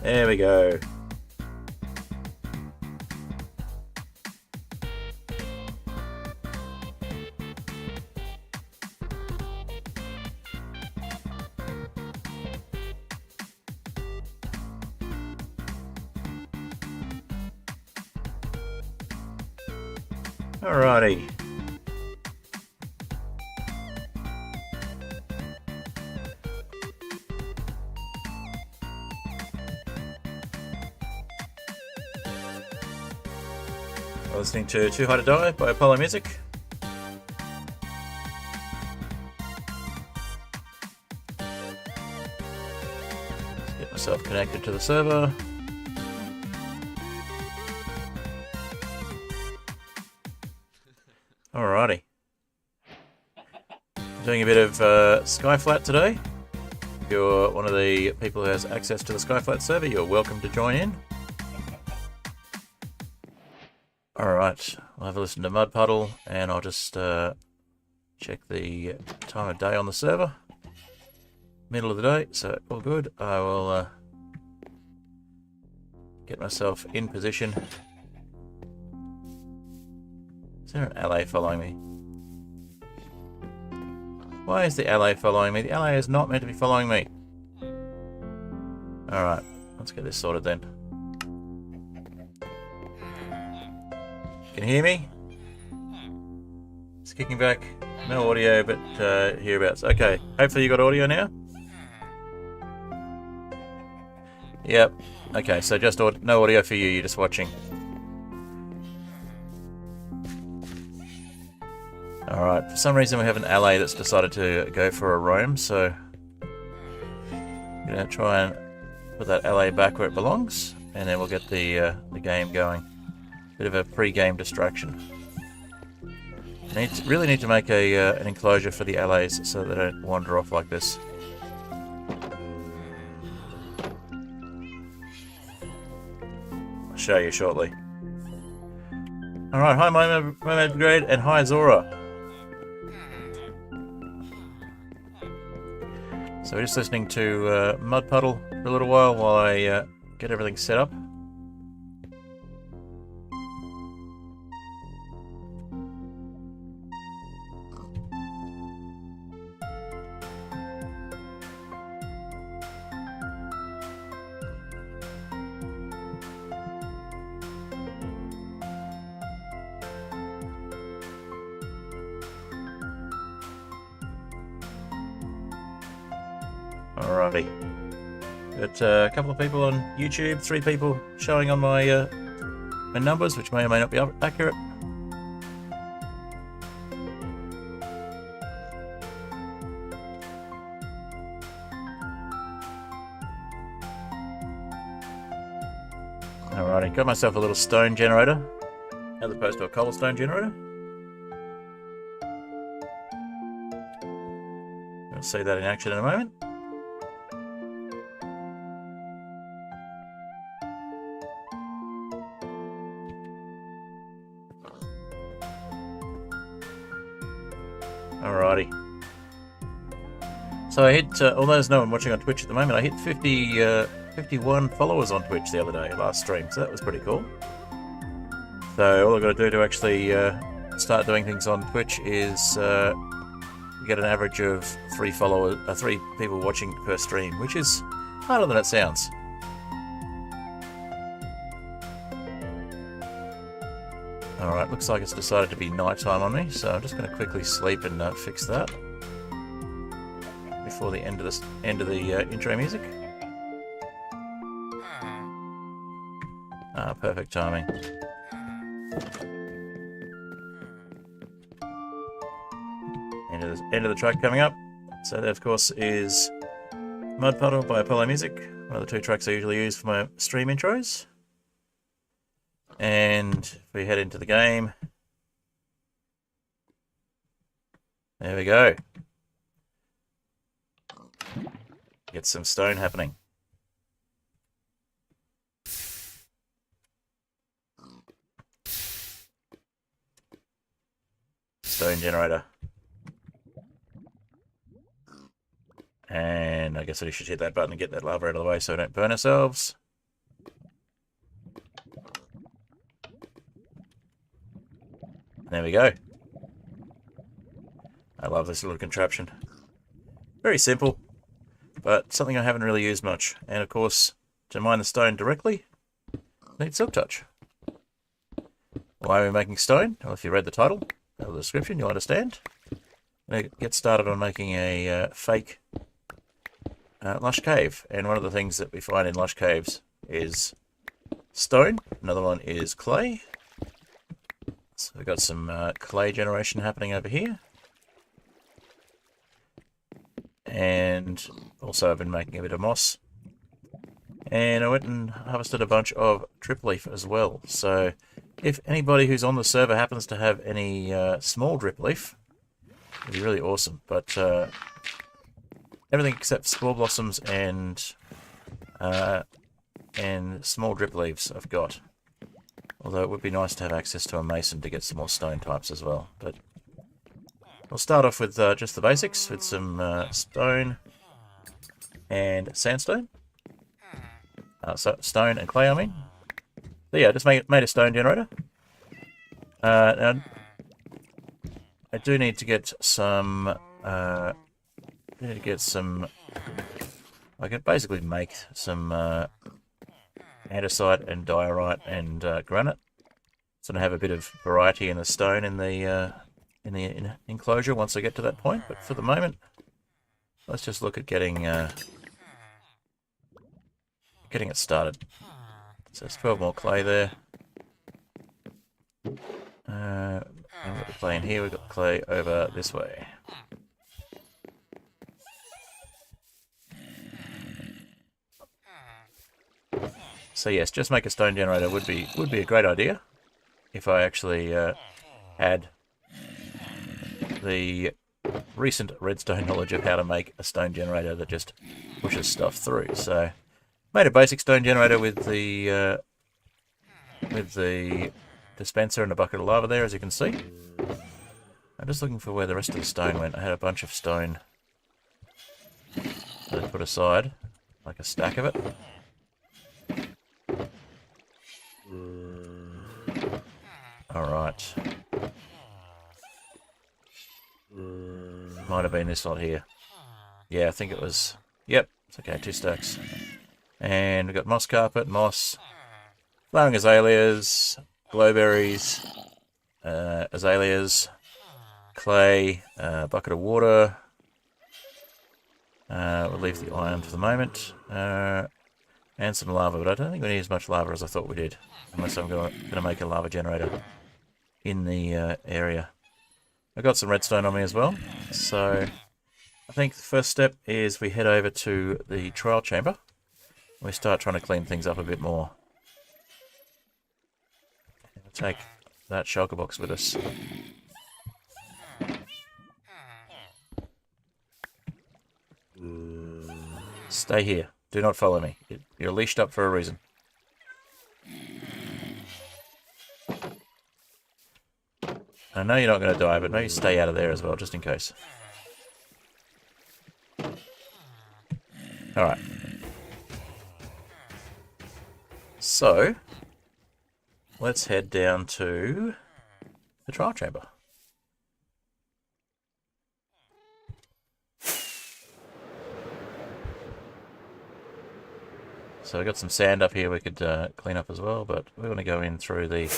There we go. Alrighty. Listening to Too High to Die by Apollo Music. Let's get myself connected to the server. Alrighty. Doing a bit of Skyflat today. If you're one of the people who has access to the Skyflat server, you're welcome to join in. Alright, I'll have a listen to Mud Puddle and I'll just check the time of day on the server. Middle of the day, so all good. I will get myself in position. Is there an ally following me? Why is the ally following me? The ally is not meant to be following me. Alright, let's get this sorted then. Can you hear me? It's kicking back. No audio, but hereabouts. Okay, hopefully you got audio now. Yep. Okay, so just no audio for you. You're just watching. Alright, for some reason we have an ally that's decided to go for a roam, so I'm going to try and put that ally back where it belongs, and then we'll get the game going. Bit of a pre-game distraction. Really need to make an enclosure for the allies so they don't wander off like this. I'll show you shortly. Alright, hi Mermaid Brigade, and hi Zora. So we're just listening to Mud Puddle for a little while I get everything set up. Alrighty. Got a couple of people on YouTube, 3 people showing on my my numbers, which may or may not be accurate. Alrighty, got myself a little stone generator, as opposed to a cobblestone generator. We'll see that in action in a moment. Alrighty. So I hit, although there's no one watching on Twitch at the moment, I hit 51 followers on Twitch the other day, last stream, so that was pretty cool. So all I've got to do to actually start doing things on Twitch is get an average of 3 people watching per stream, which is harder than it sounds. Alright, looks like it's decided to be night time on me, so I'm just going to quickly sleep and fix that before the end of the intro music. Ah, perfect timing. End of the track coming up. So that, of course, is Mud Puddle by Apollo Music, one of the 2 tracks I usually use for my stream intros. And if we head into the game, there we go. Get some stone happening. Stone generator. And I guess I should hit that button and get that lava out of the way so we don't burn ourselves. There we go. I love this little contraption. Very simple, but something I haven't really used much. And of course, to mine the stone directly, I need Silk Touch. Why are we making stone? Well, if you read the title or the description, you'll understand. I'm going to get started on making a fake lush cave. And one of the things that we find in lush caves is stone. Another one is clay. So we've got some clay generation happening over here. And also I've been making a bit of moss. And I went and harvested a bunch of drip leaf as well. So if anybody who's on the server happens to have any small drip leaf, it'd be really awesome. But everything except spore blossoms and small drip leaves I've got. Although it would be nice to have access to a mason to get some more stone types as well. But we'll start off with just the basics, with some stone and sandstone. So stone and clay, I mean. So yeah, just made a stone generator. Now, I do need to get some. I can basically make some andesite and diorite and granite, so I have a bit of variety in the stone in the enclosure once I get to that point. But for the moment, let's just look at getting it started. So there's 12 more clay there. And we've got the clay in here. We've got the clay over this way. So yes, just make a stone generator would be a great idea if I actually had the recent redstone knowledge of how to make a stone generator that just pushes stuff through. So made a basic stone generator with the dispenser and a bucket of lava there, as you can see. I'm just looking for where the rest of the stone went. I had a bunch of stone that I put aside, like a stack of it. Alright. Might have been this lot here. Yeah, I think it was... Yep, it's okay, 2 stacks. And we've got moss carpet, moss, flowering azaleas, glowberries, azaleas, clay, bucket of water. We'll leave the iron for the moment. And some lava, but I don't think we need as much lava as I thought we did. Unless I'm going to make a lava generator in the area. I've got some redstone on me as well. So I think the first step is we head over to the trial chamber. We start trying to clean things up a bit more. We'll take that shulker box with us. Stay here. Do not follow me. You're leashed up for a reason. I know you're not going to die, but maybe stay out of there as well, just in case. Alright. So, let's head down to the trial chamber. So we've got some sand up here we could clean up as well, but we're going to go in through the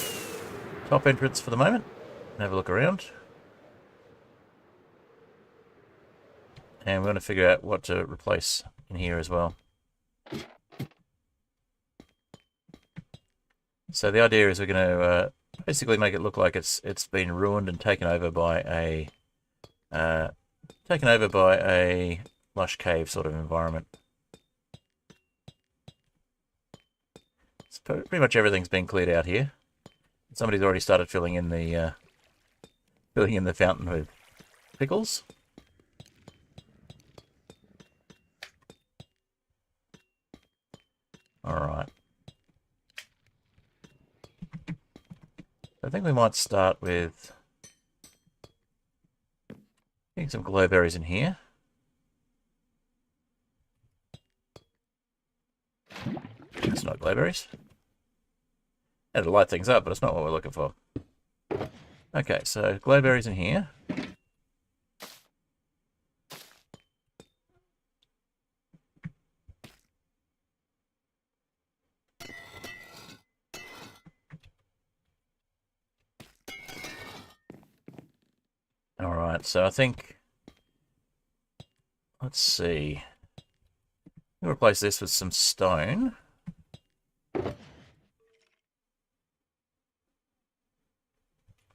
top entrance for the moment and have a look around. And we're going to figure out what to replace in here as well. So the idea is we're going to basically make it look like it's been ruined and taken over by a lush cave sort of environment. So pretty much everything's been cleared out here. Somebody's already started filling in the fountain with pickles. All right. I think we might start with getting some glowberries in here. It's not glowberries. Yeah, to light things up, but it's not what we're looking for. Okay, so glowberries in here. Alright, so I think... Let's see. We'll replace this with some stone.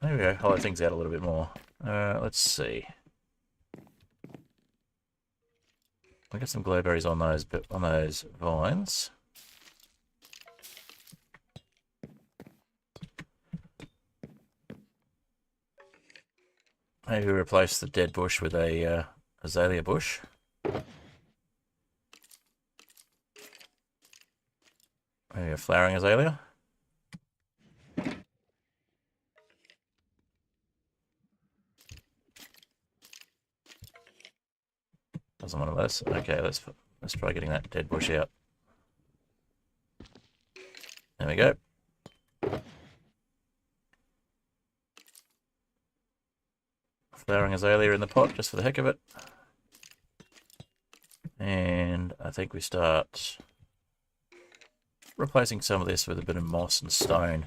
Maybe we'll hollow things out a little bit more. Let's see. We'll get some glowberries on those vines. Maybe we replace the dead bush with a azalea bush. Maybe a flowering azalea. Doesn't want less. Okay, let's try getting that dead bush out. There we go. Flowering azalea in the pot just for the heck of it. And I think we start replacing some of this with a bit of moss and stone.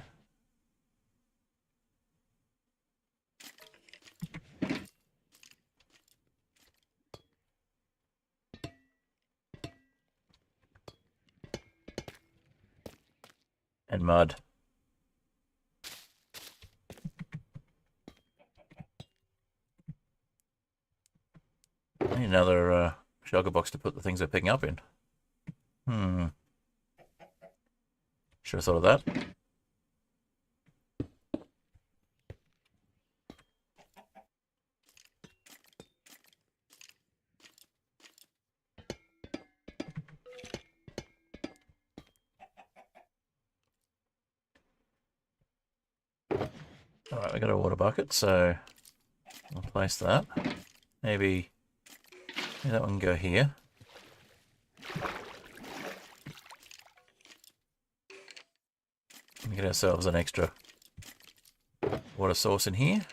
And mud. I need another sugar box to put the things we're picking up in. Should have thought of that. Alright, we got a water bucket, so I'll place that. Maybe that one can go here. Get ourselves an extra water source in here.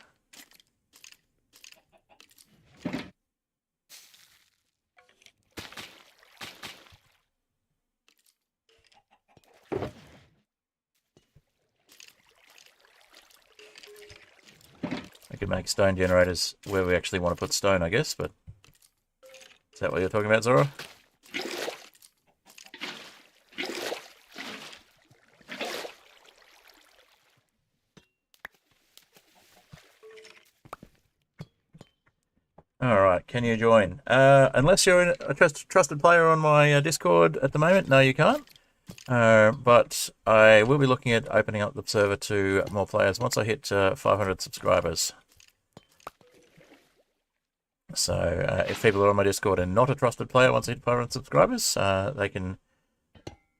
We could make stone generators where we actually want to put stone, I guess, but is that what you're talking about, Zora? Alright, can you join? Unless you're a trusted player on my Discord at the moment, no you can't. But I will be looking at opening up the server to more players once I hit 500 subscribers. So if people are on my Discord and not a trusted player once I hit 500 subscribers, they can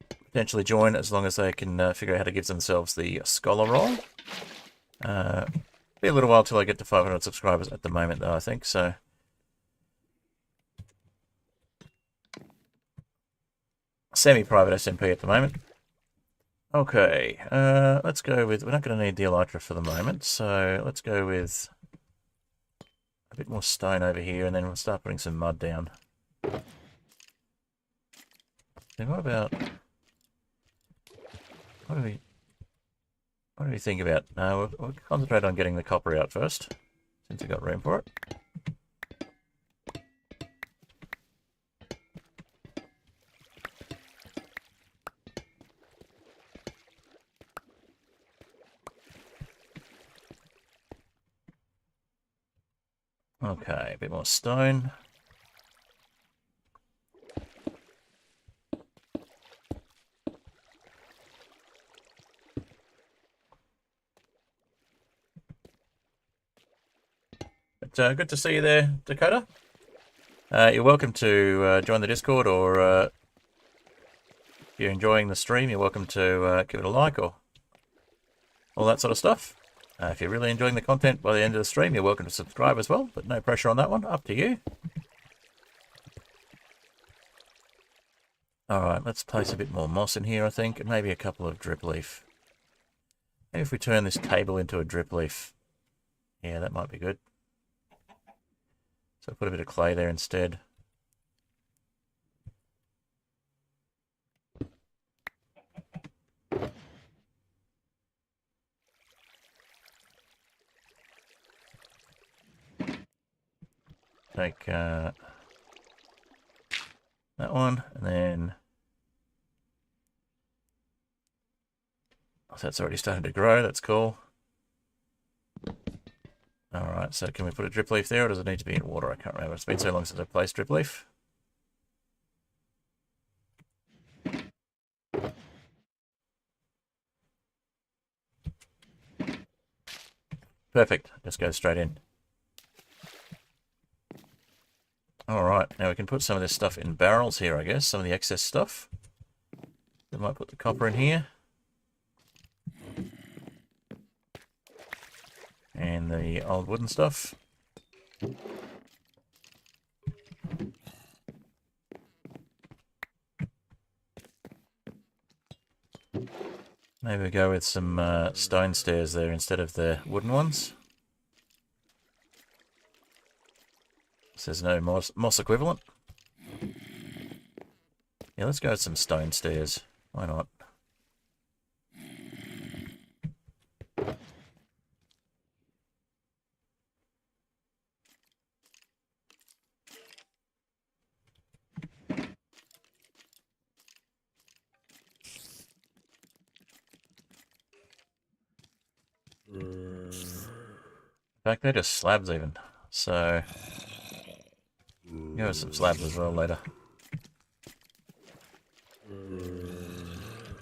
potentially join as long as they can figure out how to give themselves the scholar role. Be a little while till I get to 500 subscribers at the moment though, I think, so... Semi-private SMP at the moment. Okay, let's go with... We're not going to need the elytra for the moment, so let's go with a bit more stone over here, and then we'll start putting some mud down. Then what about... What do we think about? No, we'll concentrate on getting the copper out first, since we've got room for it. Okay, a bit more stone. But good to see you there, Dakota. You're welcome to join the Discord, or if you're enjoying the stream, you're welcome to give it a like or all that sort of stuff. If you're really enjoying the content by the end of the stream, you're welcome to subscribe as well, but no pressure on that one. Up to you. Alright, let's place a bit more moss in here, I think, and maybe a couple of drip leaf. Maybe if we turn this table into a drip leaf Yeah, that might be good. So put a bit of clay there instead. Take that one, and then so that's already starting to grow. That's cool. Alright, so can we put a drip leaf there, or does it need to be in water? I can't remember. It's been so long since I've placed drip leaf. Perfect. Just go straight in. Alright, now we can put some of this stuff in barrels here, I guess. Some of the excess stuff. We might put the copper in here. And the old wooden stuff. Maybe we go with some stone stairs there instead of the wooden ones. Says no moss equivalent. Yeah, let's go with some stone stairs. Why not? In fact, they're just slabs even. So, go with some slabs as well later.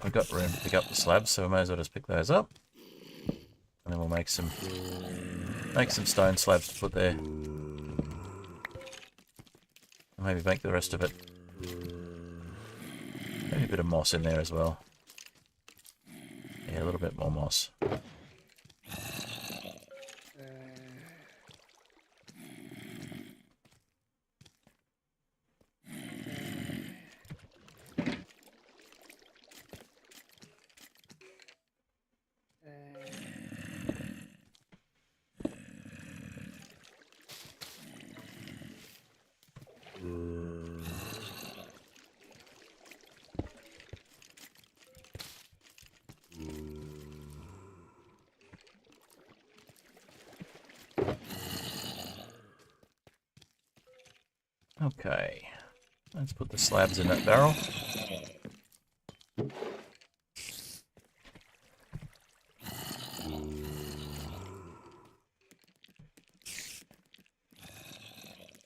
We've got room to pick up the slabs, so we may as well just pick those up. And then we'll make some stone slabs to put there. And maybe make the rest of it. Maybe a bit of moss in there as well. Yeah, a little bit more moss. Okay, let's put the slabs in that barrel.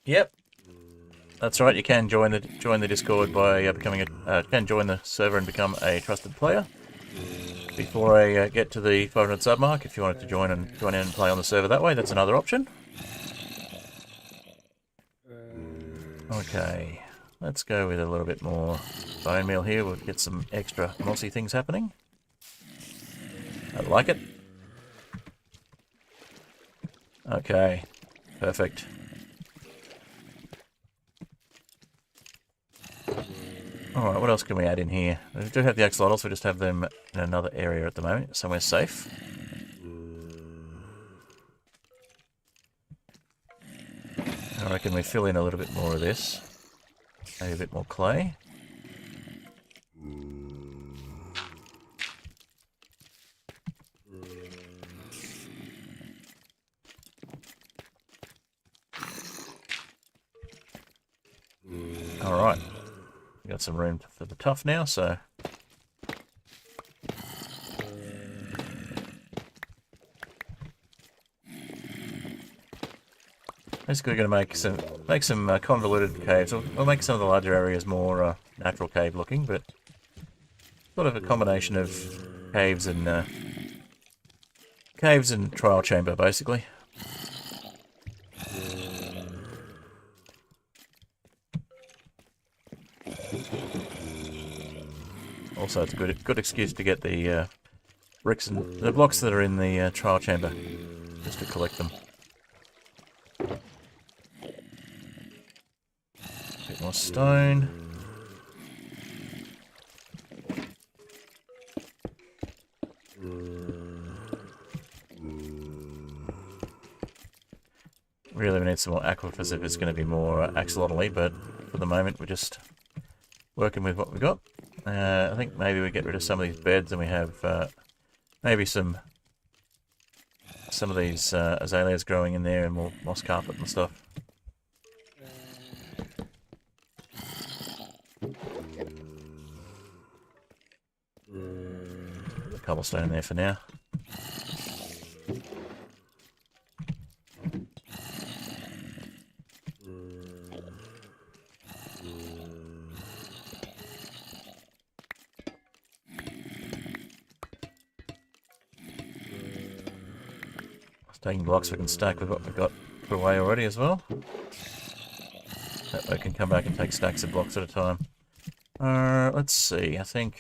Yep, that's right. You can join the Discord by becoming can join the server and become a trusted player. Before I get to the 500 sub mark, if you wanted to join in and play on the server that way, that's another option. Okay, let's go with a little bit more bone meal here. We'll get some extra mossy things happening. I like it. Okay, perfect. Alright, what else can we add in here? We do have the axolotls, we just have them in another area at the moment, somewhere safe. I reckon we fill in a little bit more of this. Maybe a bit more clay. Alright. We got some room for the tuff now, so... Basically going to make some convoluted caves. We'll make some of the larger areas more natural cave looking, but sort of a combination of caves and trial chamber basically. Also, it's a good excuse to get the bricks and the blocks that are in the trial chamber, just to collect them. Bit more stone. Really, we need some more aquifers if it's going to be more axolotl-y, but for the moment we're just working with what we've got. I think maybe we get rid of some of these beds and we have maybe some of these azaleas growing in there and more moss carpet and stuff. Put the cobblestone in there for now. Taking blocks we can stack with what we've got put away already as well. That way we can come back and take stacks of blocks at a time. Let's see, I think...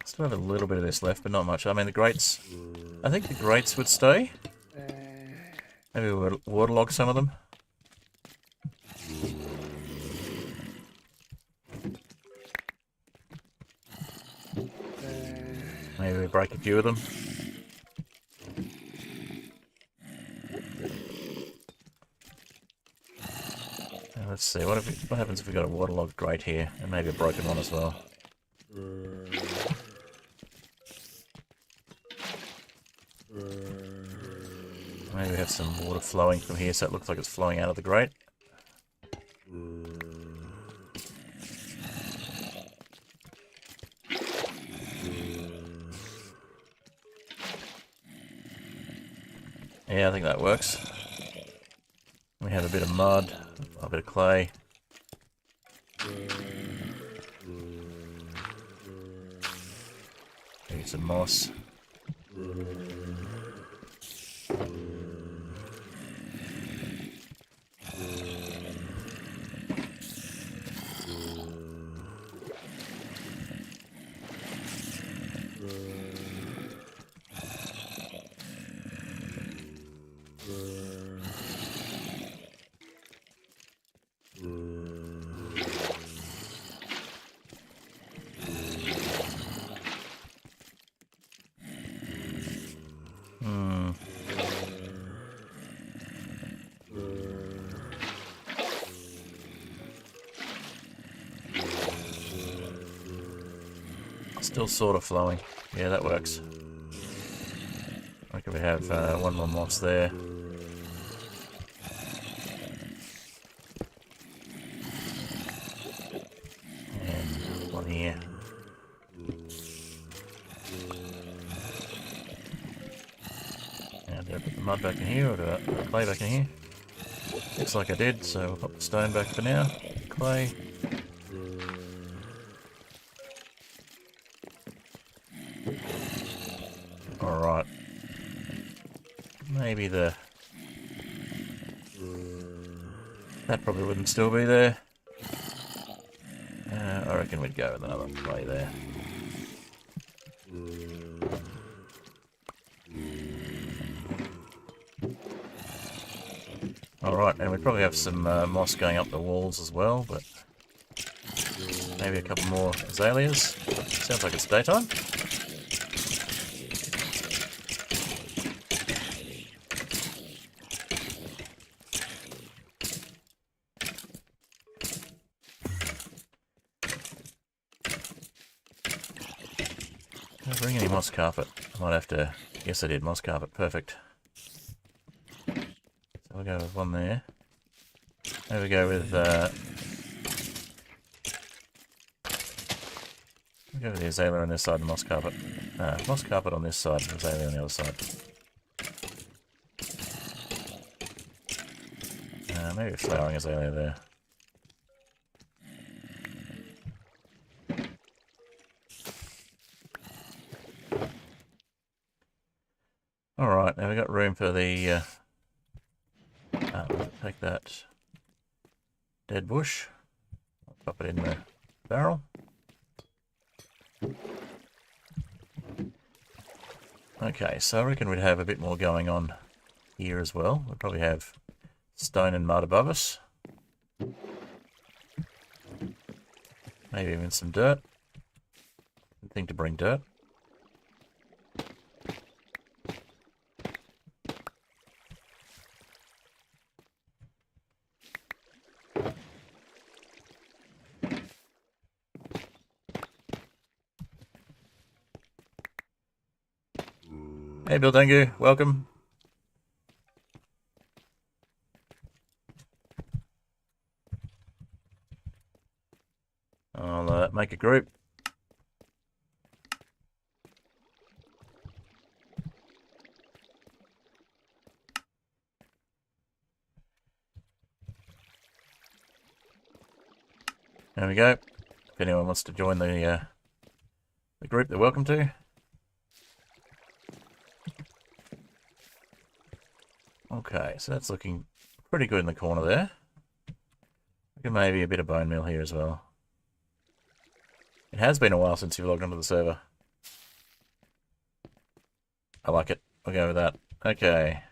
Still have a little bit of this left, but not much. I mean, the grates... I think the grates would stay. Maybe we'll waterlog some of them. Maybe we break a few of them. Let's see, what happens if we got a waterlogged grate here, and maybe a broken one as well. Maybe we have some water flowing from here, so it looks like it's flowing out of the grate. Yeah, I think that works. We have a bit of mud, a bit of clay. Maybe some moss. Still sort of flowing. Yeah, that works. I reckon we have one more moss there. And one here. And do I put the mud back in here or do I put the clay back in here? Looks like I did, so we'll put the stone back for now. Clay. Alright. Maybe that probably wouldn't still be there. I reckon we'd go with another clay there. Alright, and we probably have some moss going up the walls as well, but maybe a couple more azaleas. Sounds like it's daytime. Did I bring any moss carpet? I might have to... Yes, I did. Moss carpet. Perfect. So we'll go with one there. There we go with... we'll go with the azalea on this side and moss carpet. Moss carpet on this side and azalea on the other side. Maybe a flowering azalea there. Alright, now we've got room for the... we'll take that dead bush. I'll pop it in the barrel. Okay, so I reckon we'd have a bit more going on here as well. We'll probably have stone and mud above us. Maybe even some dirt. Good thing to bring dirt. Hey, Bill Dengu, welcome. I'll make a group. There we go. If anyone wants to join the group, they're welcome to. Okay, so that's looking pretty good in the corner there. Maybe a bit of bone meal here as well. It has been a while since you've logged onto the server. I like it. We'll go with that. Okay.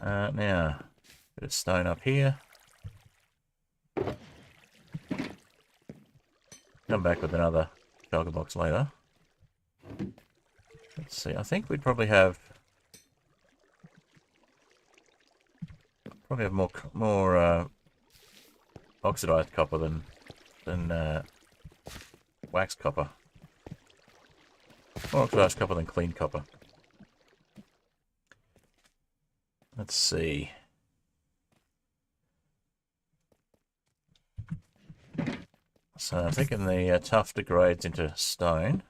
Now, bit of stone up here. Come back with another shulker box later. Let's see. I think we'd probably have more oxidized copper than waxed copper. More oxidized copper than clean copper. Let's see. So I'm thinking the tough degrades into stone.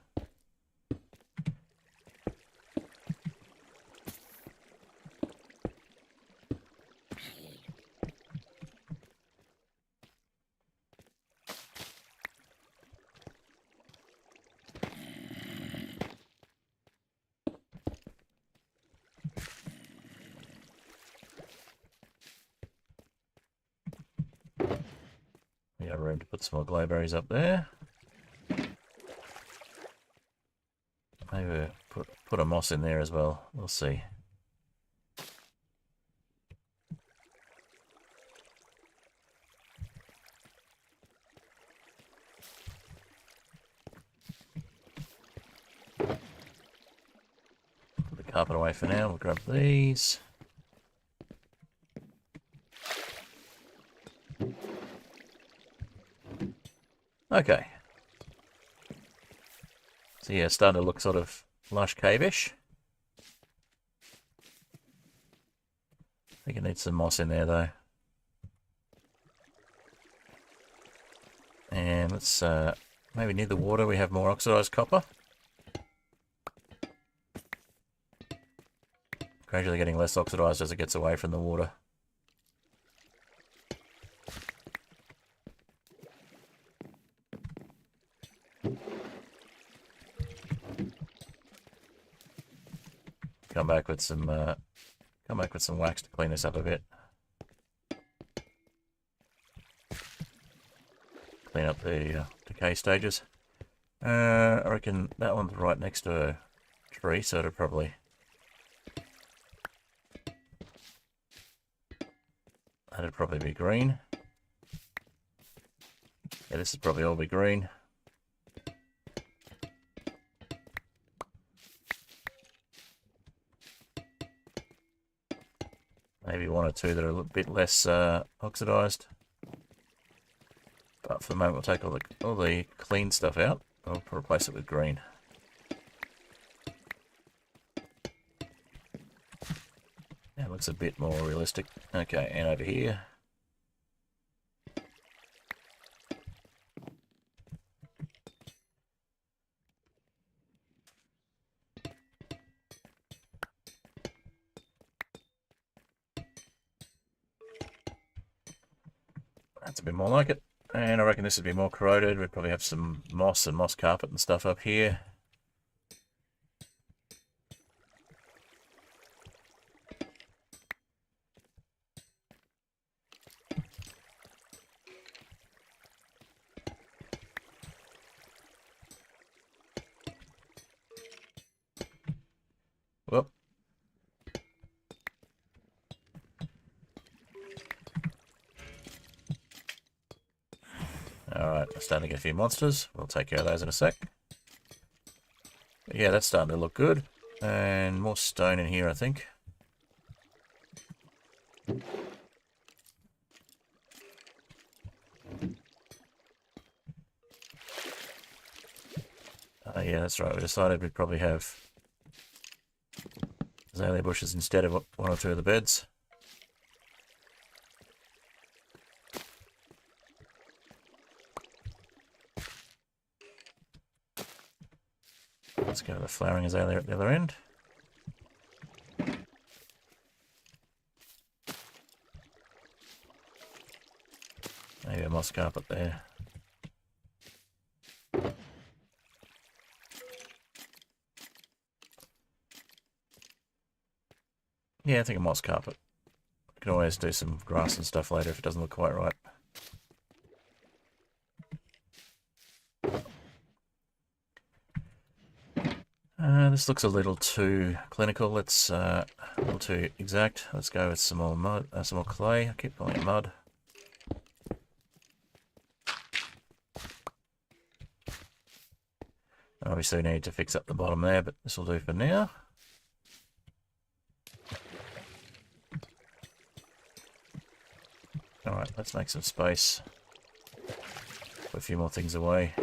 We got room to put some more glowberries up there. Maybe put a moss in there as well. We'll see. Put the carpet away for now. We'll grab these. Okay. So yeah, starting to look sort of lush cave-ish. I think it needs some moss in there though. And let's maybe near the water we have more oxidized copper. Gradually getting less oxidized as it gets away from the water. Come back with some wax to clean this up a bit. Clean up the decay stages. I reckon that one's right next to a tree, so it'll probably that'd probably be green. Yeah, this would probably all be green. Maybe one or two that are a little bit less oxidized. But for the moment, we'll take all the clean stuff out. I'll replace it with green. That looks a bit more realistic. Okay, and over here. That's a bit more like it. And I reckon this would be more corroded. We'd probably have some moss and moss carpet and stuff up here. Whoop. Alright, we're starting to get a few monsters. We'll take care of those in a sec. But yeah, that's starting to look good. And more stone in here, I think. Yeah, that's right. We decided we'd probably have azalea bushes instead of one or two of the beds. Let's go to the flowering azalea at the other end. Maybe a moss carpet there. Yeah, I think a moss carpet. I can always do some grass and stuff later if it doesn't look quite right. This looks a little too clinical. Let's a little too exact. Let's go with some more mud, some more clay. I keep calling it mud. Obviously, we need to fix up the bottom there, but this will do for now. Alright, let's make some space. Put a few more things away.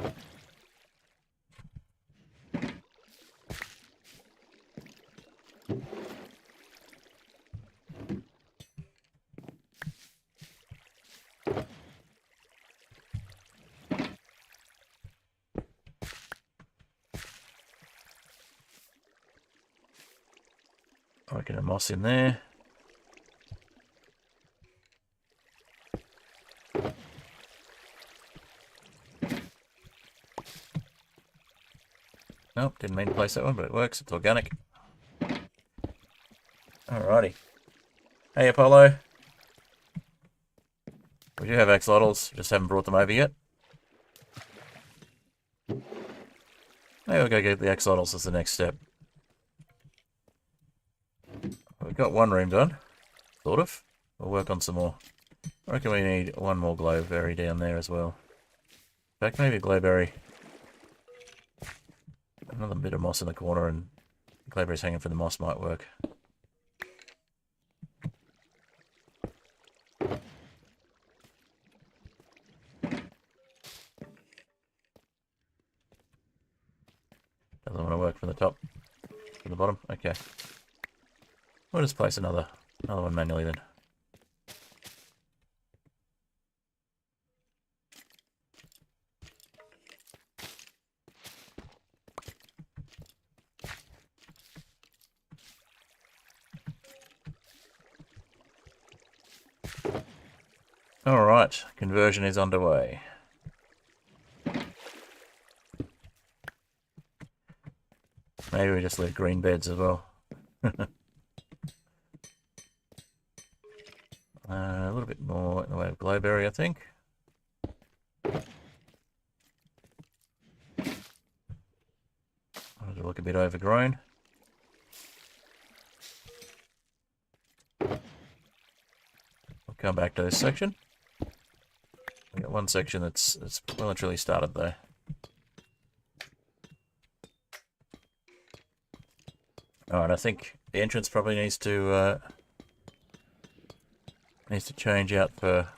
I reckon a moss in there. Nope, didn't mean to place that one, but it works. It's organic. Alrighty. Hey, Apollo. We do have axolotls, just haven't brought them over yet. Maybe we'll go get the axolotls as the next step. We've got one room done, sort of. We'll work on some more. I reckon we need one more glowberry down there as well. In fact, maybe a glowberry. Another bit of moss in the corner and glowberries hanging from the moss might work. Doesn't want to work from the top to the bottom. Okay. We'll just place another one manually then. Alright, conversion is underway. Maybe we just leave green beds as well. A little bit more in the way of glowberry, I think. It'll look a bit overgrown. We'll come back to this section. We've got one section that's well and truly started though. Alright, I think the entrance probably needs to change out for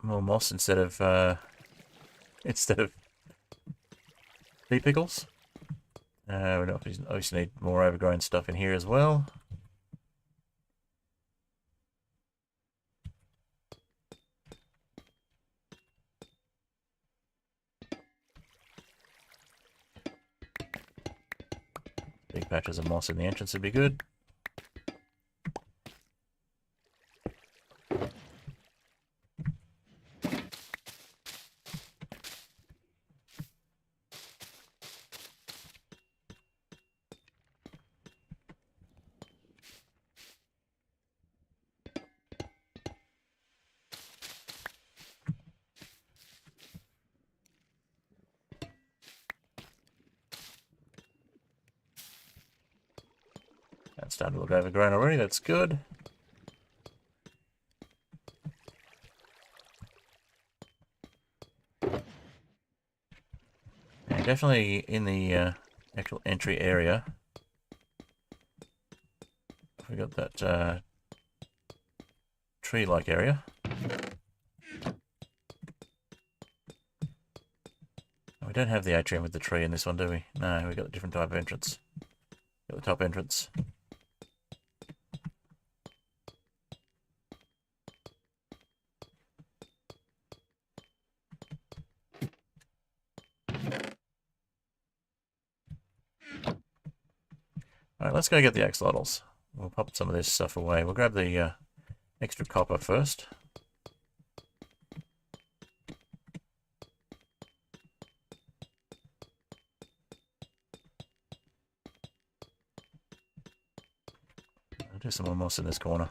more moss instead of pea pickles. We obviously need more overgrown stuff in here as well. Big patches of moss in the entrance would be good. That's starting to look overgrown already, that's good. definitely in the actual entry area. We got that tree-like area. We don't have the atrium with the tree in this one, do we? No, we've got a different type of entrance. Got the top entrance. Alright, let's go get the axolotls. We'll pop some of this stuff away. We'll grab the extra copper first. I'll do some more moss in this corner.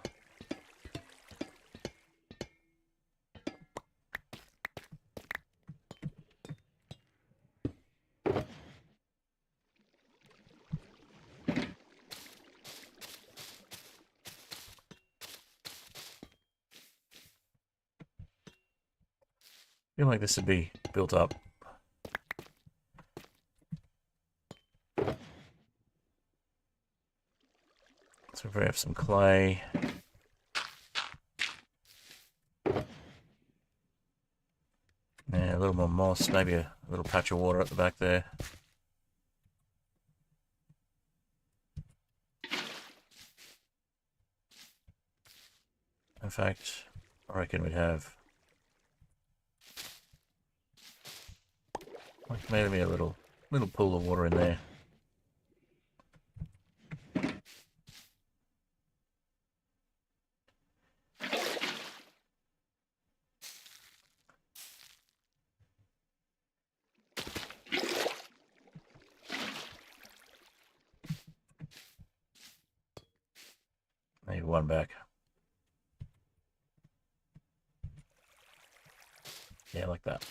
I feel like this would be built up. So if we have some clay. Yeah, a little more moss, maybe a little patch of water at the back there. In fact, I reckon we'd have like maybe a little pool of water in there. Maybe one back. Yeah, like that.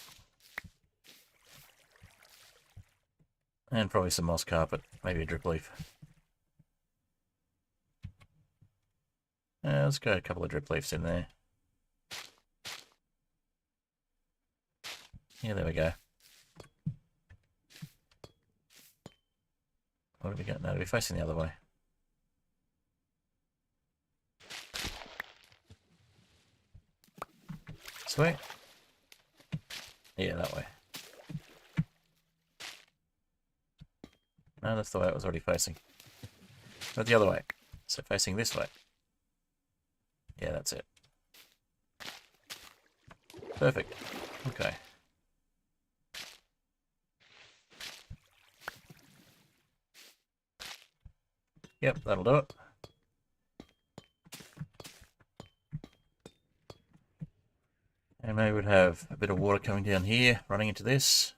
And probably some moss carpet, maybe a drip leaf. Let's go a couple of drip leaves in there. Yeah, there we go. What do we got now? We're facing the other way. Sweet. Yeah, that way. No, that's the way it was already facing. But the other way. So facing this way. Yeah, that's it. Perfect. Okay. Yep, that'll do it. And maybe we'd have a bit of water coming down here, running into this.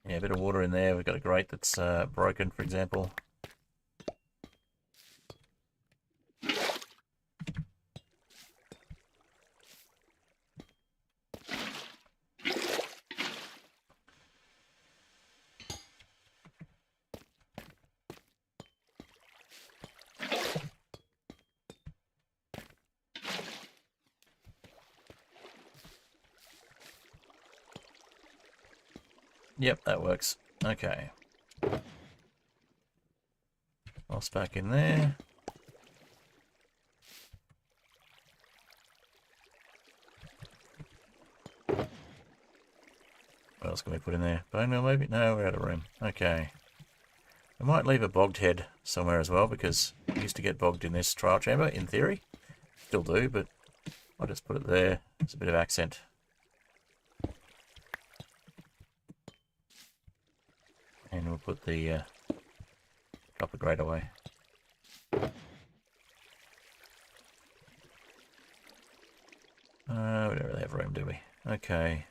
Yeah, a bit of water in there. We've got a grate that's broken, for example. Yep, that works. Okay. Moss back in there. What else can we put in there? Bone meal maybe? No, we're out of room. Okay. I might leave a bogged head somewhere as well, because we used to get bogged in this trial chamber, in theory. Still do, but I'll just put it there. It's a bit of accent. And we'll put the copper grate away. We don't really have room, do we? Okay.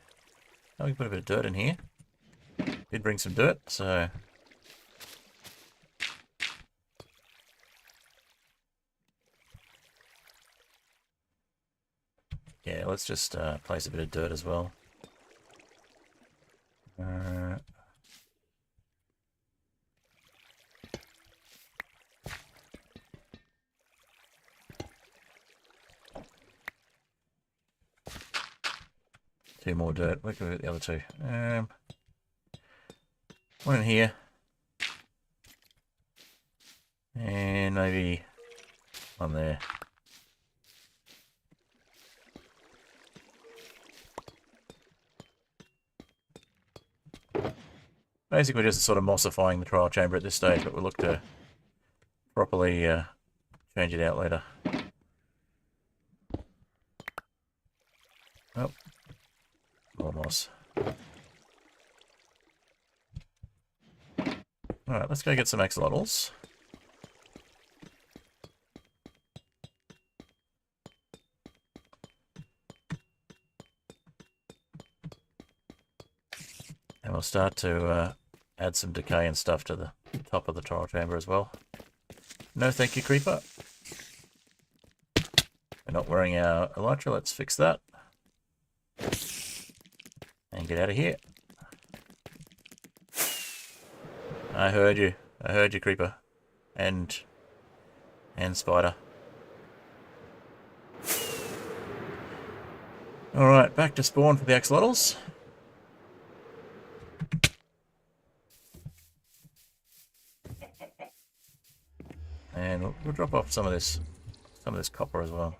Now we can put a bit of dirt in here. Did bring some dirt, so... yeah, let's just place a bit of dirt as well. 2 more dirt. Where can we get the other 2? One in here. And maybe one there. Basically just sort of mossifying the trial chamber at this stage, but we'll look to properly change it out later. Oh, more moss. Alright, let's go get some axolotls. And we'll start to add some decay and stuff to the top of the trial chamber as well. No thank you, creeper. We're not wearing our elytra, let's fix that. And get out of here. I heard you, creeper. And spider. Alright, back to spawn for the axolotls. And we'll drop off some of this copper as well.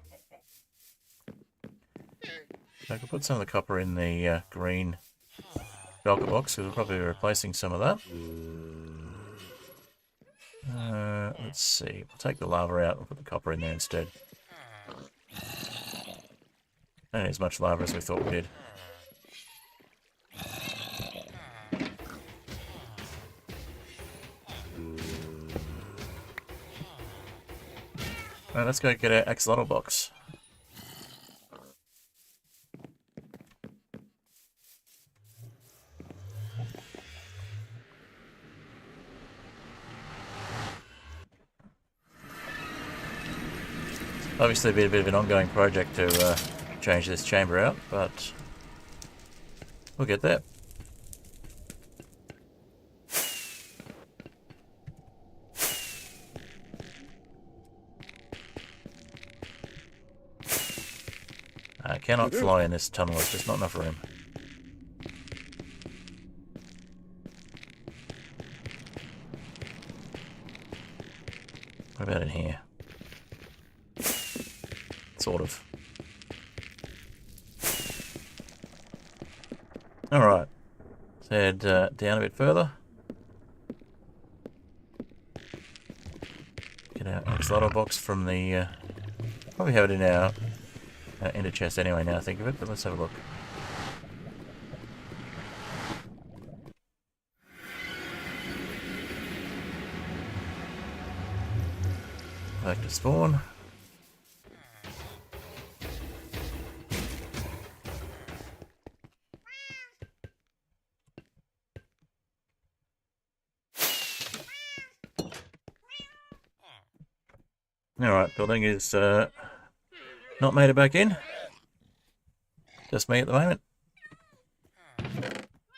So I could put some of the copper in the green shulker box, because we'll probably be replacing some of that. Let's see. We'll take the lava out and put the copper in there instead. Don't need as much lava as we thought we did. Alright, let's go get our axolotl box. Obviously, be a bit of an ongoing project to change this chamber out, but we'll get there. I cannot fly in this tunnel, there's just not enough room. What about in here? Sort of. Alright. Let's head down a bit further. Get our axolotl box from the... probably have it in our ender chest anyway now I think of it, but let's have a look. Back to spawn. Alright, building is not made it back in. Just me at the moment.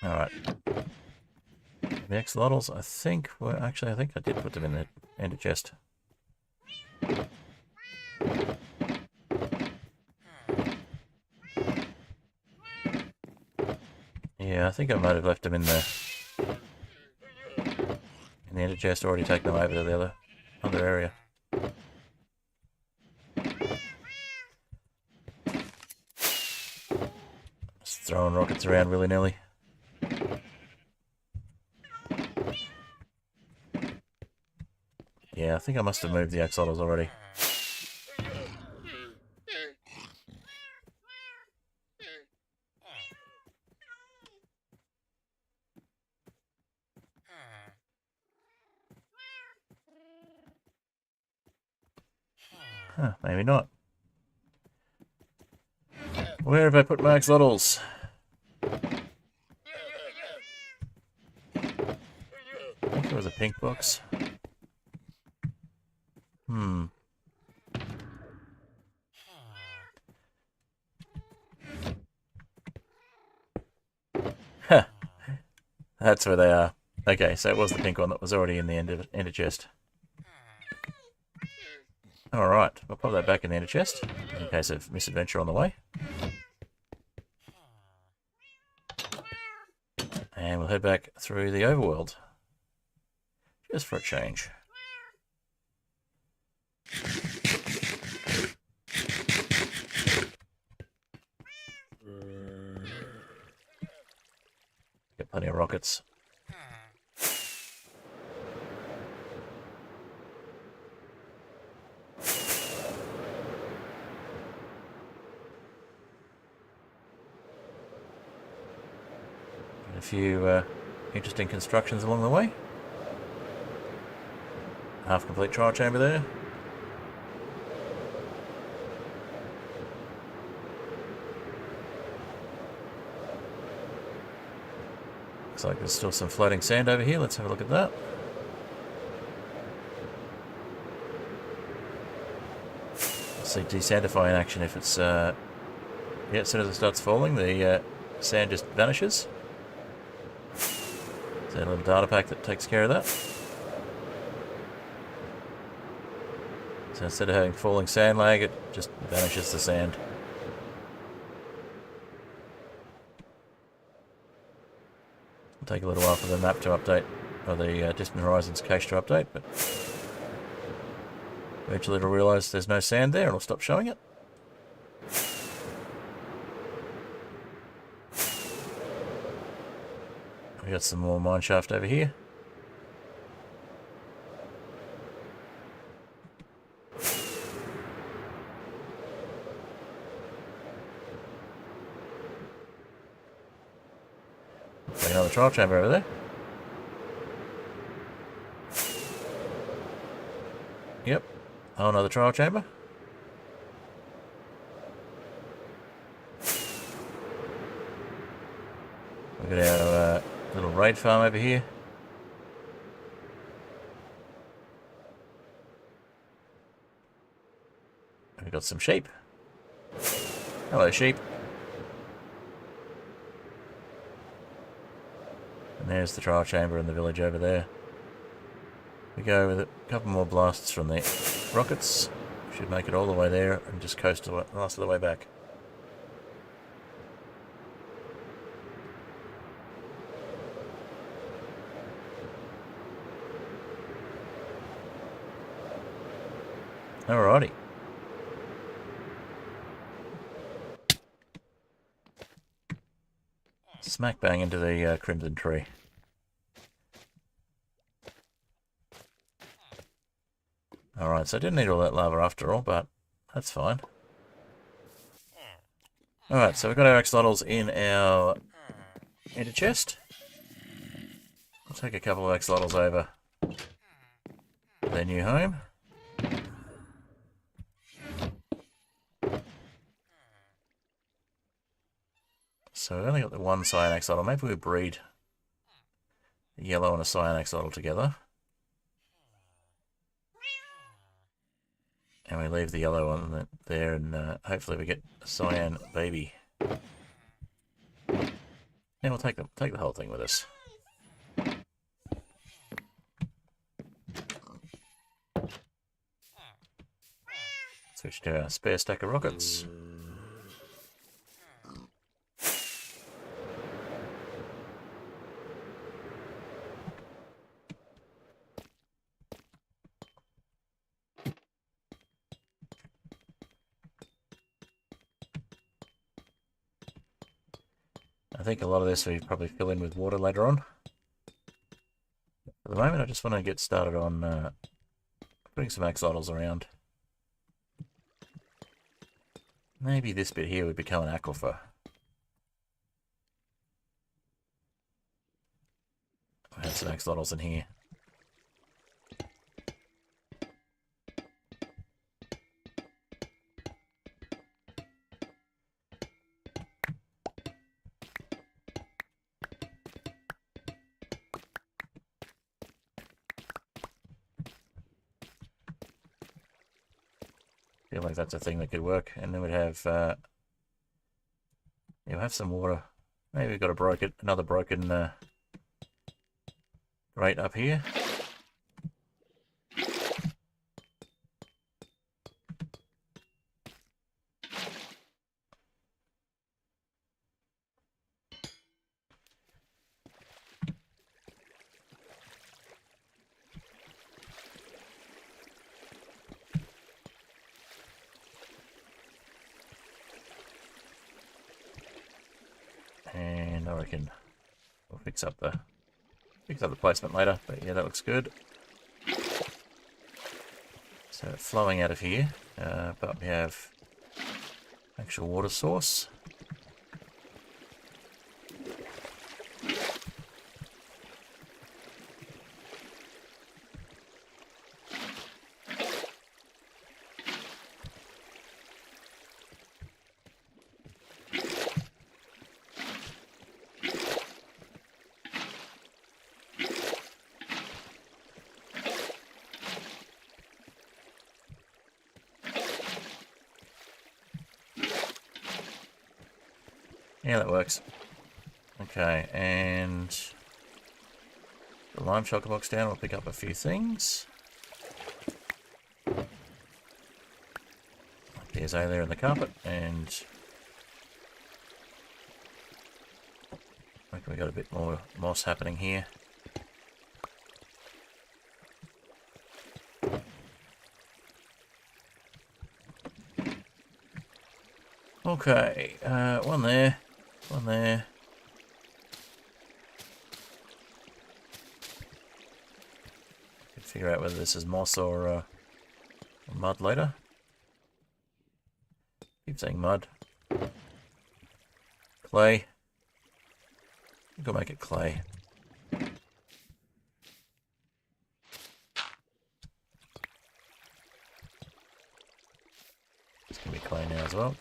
Alright. The axolotls, I think, well, actually, I think I did put them in the ender chest. Yeah, I think I might have left them in the ender chest, already taken them over to the other area. Throwing rockets around willy-nilly. Yeah, I think I must have moved the axolotls already. Huh, maybe not. Where have I put my axolotls? I think there was a pink box. Huh. That's where they are. Okay, so it was the pink one that was already in the ender chest. Alright, we'll pop that back in the ender chest, in case of misadventure on the way. And we'll head back through the overworld. Just for a change. Get plenty of rockets. And a few interesting constructions along the way. Half complete trial chamber there. Looks like there's still some floating sand over here. Let's have a look at that. See desandify in action if it's yeah, as soon as it starts falling, the sand just vanishes. There's a little data pack that takes care of that. So instead of having falling sand lag, it just vanishes the sand. It'll take a little while for the map to update, or the Distant Horizons cache to update, but eventually it'll realise there's no sand there and it'll stop showing it. We got some more mineshaft over here. Another trial chamber over there. Yep. Oh, another trial chamber. We've got our little raid farm over here. We've got some sheep. Hello, sheep. And there's the trial chamber in the village over there. We go with a couple more blasts from the rockets. Should make it all the way there and just coast the rest of the way back. Alrighty. Smack bang into the crimson tree. Alright, so I didn't need all that lava after all, but that's fine. Alright, so we've got our axolotls in our ender chest. I'll take a couple of axolotls over to their new home. So we've only got the one cyan axolotl. Maybe we breed a yellow and a cyan axolotl together. And we leave the yellow one there, and hopefully we get a cyan baby. And we'll take the whole thing with us. Switch to our spare stack of rockets. I think a lot of this we probably fill in with water later on. At the moment I just want to get started on putting some axolotls around. Maybe this bit here would become an aquifer. I have some axolotls in here. Feel like that's a thing that could work, and then we'd have you'll have some water. Maybe we've got another broken grate up here. reckon we'll fix up the placement later, but yeah, that looks good. So flowing out of here, but we have actual water source. Yeah, that works. Okay, and the lime shulker box down, we'll pick up a few things. There's A there in the carpet, and I reckon we got a bit more moss happening here. Okay, one there. One there. Could figure out whether this is moss or mud later. Keep saying mud. Clay. Go make it clay. It's gonna be clay now as well.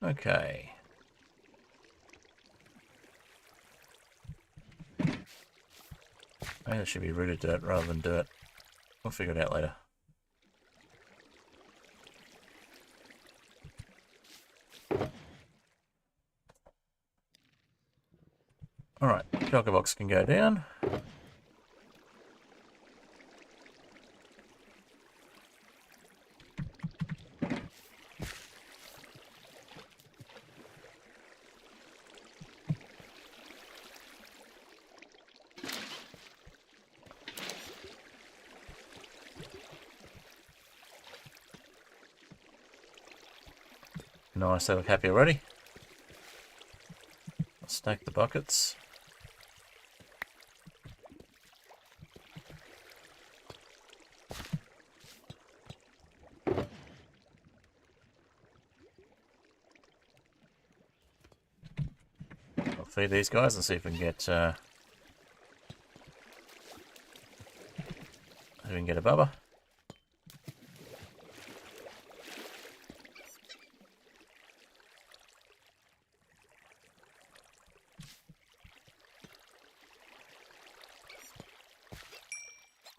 Okay. Maybe that should be rooted dirt rather than dirt. We'll figure it out later. Alright, shulker box can go down. Nice, they look happy already. I'll stack the buckets. I'll feed these guys and see if we can get a bubba.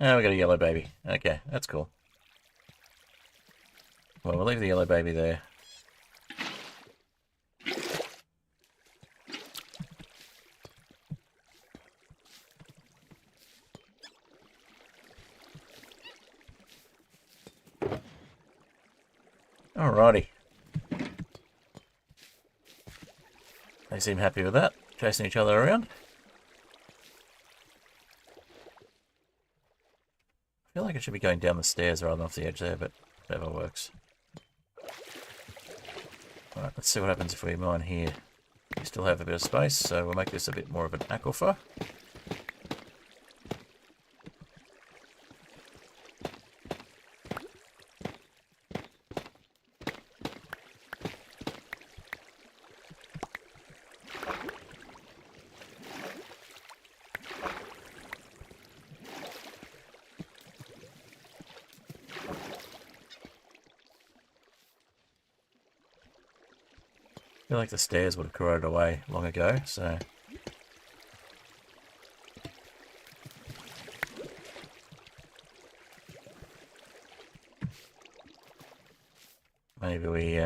Oh, we got a yellow baby. Okay, that's cool. Well, we'll leave the yellow baby there. Alrighty. They seem happy with that, chasing each other around. I feel like it should be going down the stairs rather than off the edge there, but whatever works. Alright, let's see what happens if we mine here. We still have a bit of space, so we'll make this a bit more of an aquifer. I feel like the stairs would have corroded away long ago, so... maybe we,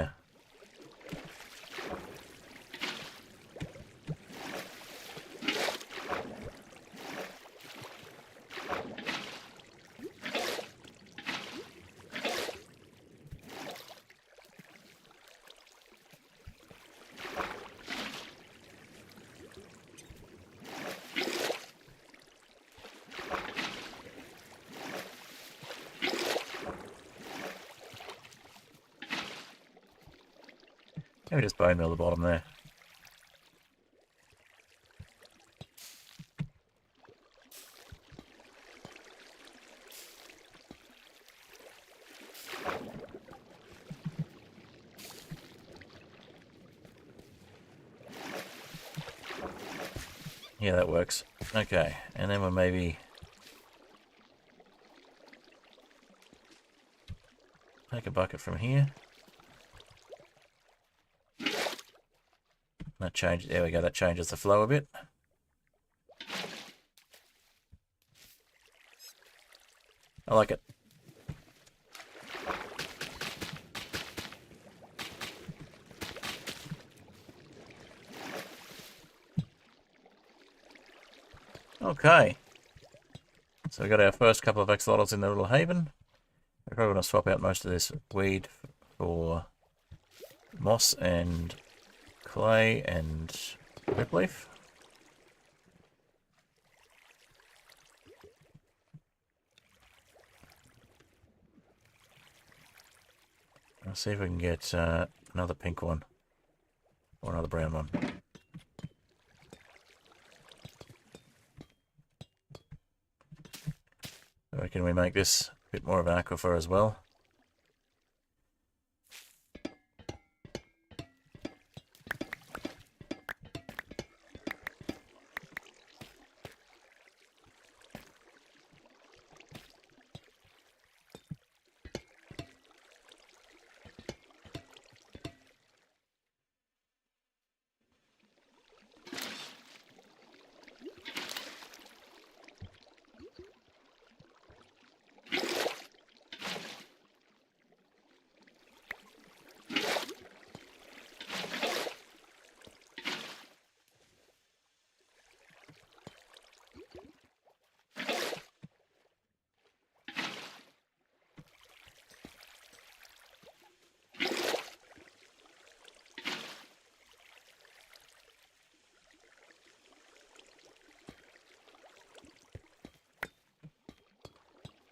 Maybe just bone meal the bottom there. Yeah, that works. Okay, and then we'll maybe take a bucket from here. That changes. There we go. That changes the flow a bit. I like it. Okay. So we got our first couple of axolotls in the little haven. We're probably going to swap out most of this weed for moss and clay and ripleaf. Let's see if we can get another pink one or another brown one. I reckon we make this a bit more of an aquifer as well.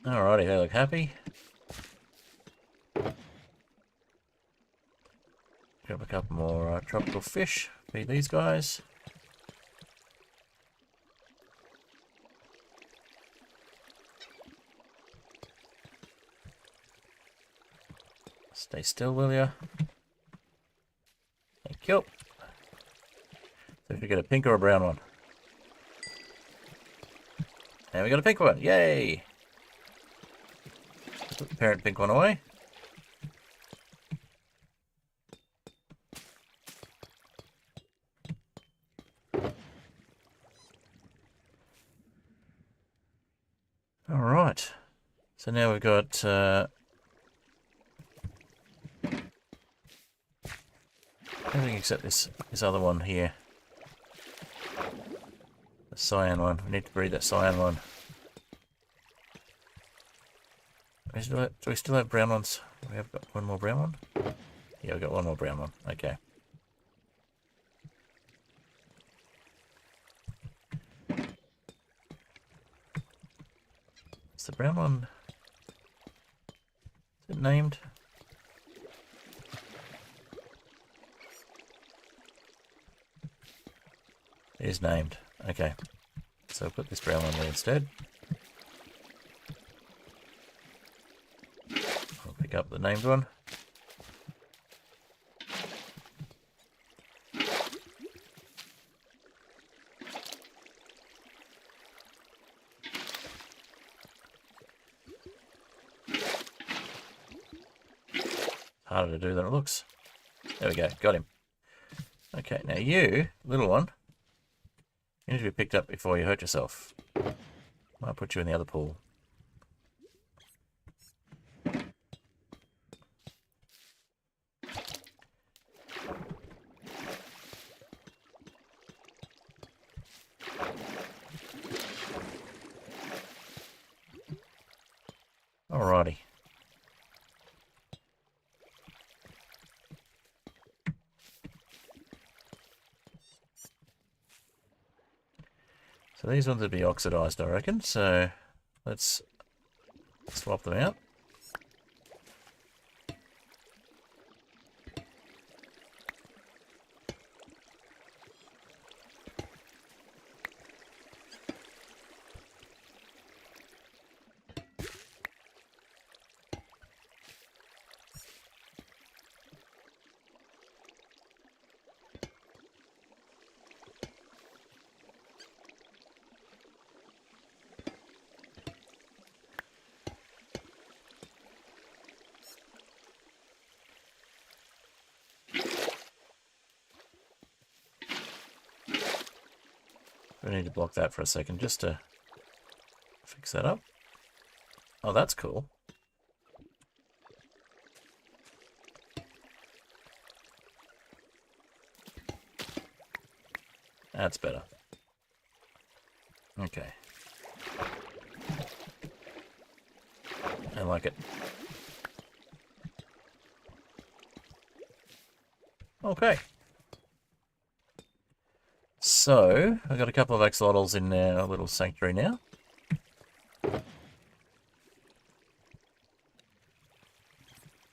Alrighty, they look happy. Grab a couple more tropical fish. Feed these guys. Stay still, will ya? Thank you. So if you get a pink or a brown one. And we got a pink one. Yay! Put the parent pink one away. Alright. So now we've got everything except this other one here. The cyan one. We need to breed that cyan one. Do we still have brown ones? We have got one more brown one? Yeah, we've got one more brown one. Okay. Is the brown one... Is it named? It is named. Okay. So I'll put this brown one there instead. I'll pick up the named one. Harder to do than it looks. There we go, got him. Okay, now you, little one, you need to be picked up before you hurt yourself. Might put you in the other pool. Alrighty. So these ones would be oxidized, I reckon. So let's swap them out. We need to block that for a second just to fix that up. Oh, that's cool. That's better. Okay. I like it. Okay. So, I've got a couple of axolotls in our little sanctuary now. I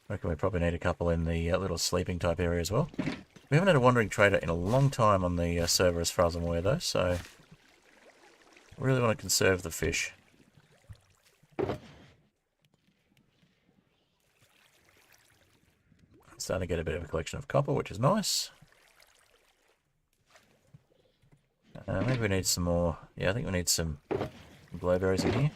reckon we probably need a couple in the little sleeping type area as well. We haven't had a wandering trader in a long time on the server as far as I'm aware though, so I really want to conserve the fish. I'm starting to get a bit of a collection of copper, which is nice. Maybe we need some more. Yeah, I think we need some glowberries in here.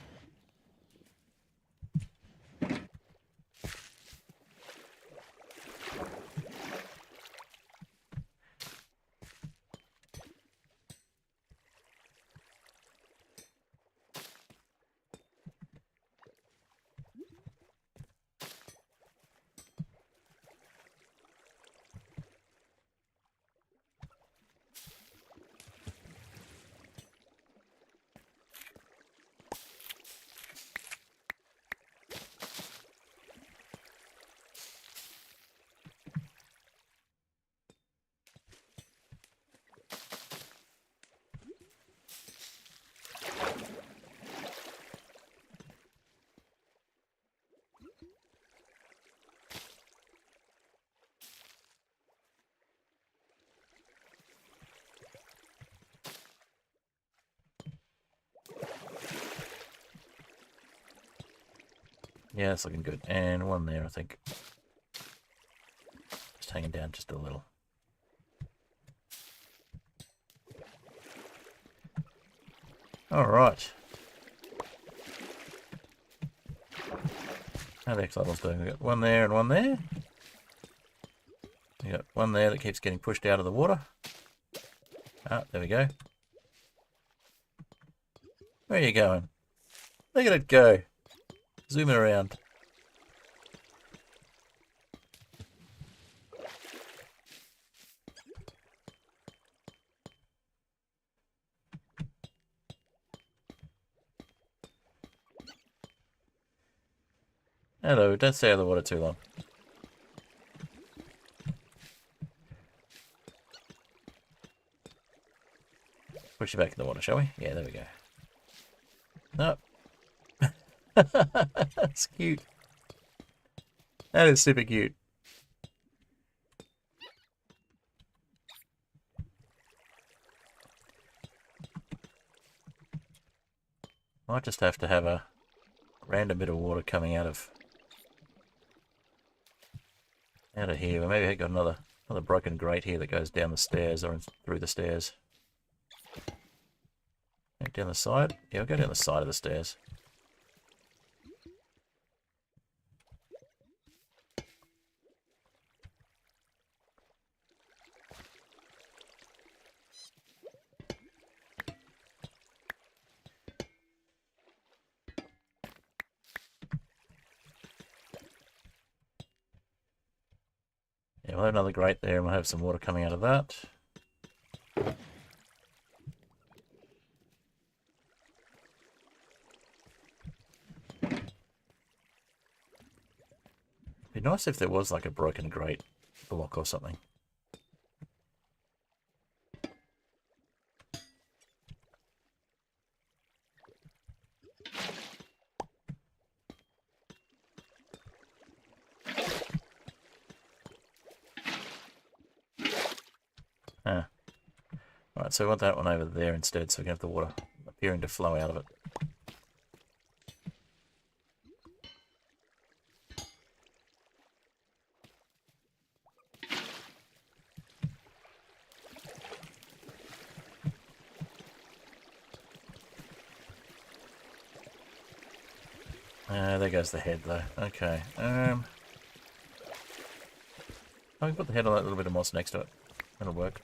Yeah, it's looking good. And one there, I think. Just hanging down just a little. Alright. How are the axolotls doing? We've got one there and one there. We got one there that keeps getting pushed out of the water. Ah, there we go. Where are you going? Look at it go. Zooming around. Hello, don't stay out of the water too long. Push you back in the water, shall we? Yeah, there we go. Nope. That's cute. That is super cute. Might just have to have a random bit of water coming out of here. Or maybe I got another broken grate here that goes down the stairs or through the stairs. Down the side? Yeah, I'll go down the side of the stairs. Yeah, we'll have another grate there and we'll have some water coming out of that. Be nice if there was like a broken grate block or something. Ah. Right, so we want that one over there instead so we can have the water appearing to flow out of it. There goes the head though. Okay. I can put the head on that little bit of moss next to it. That'll work.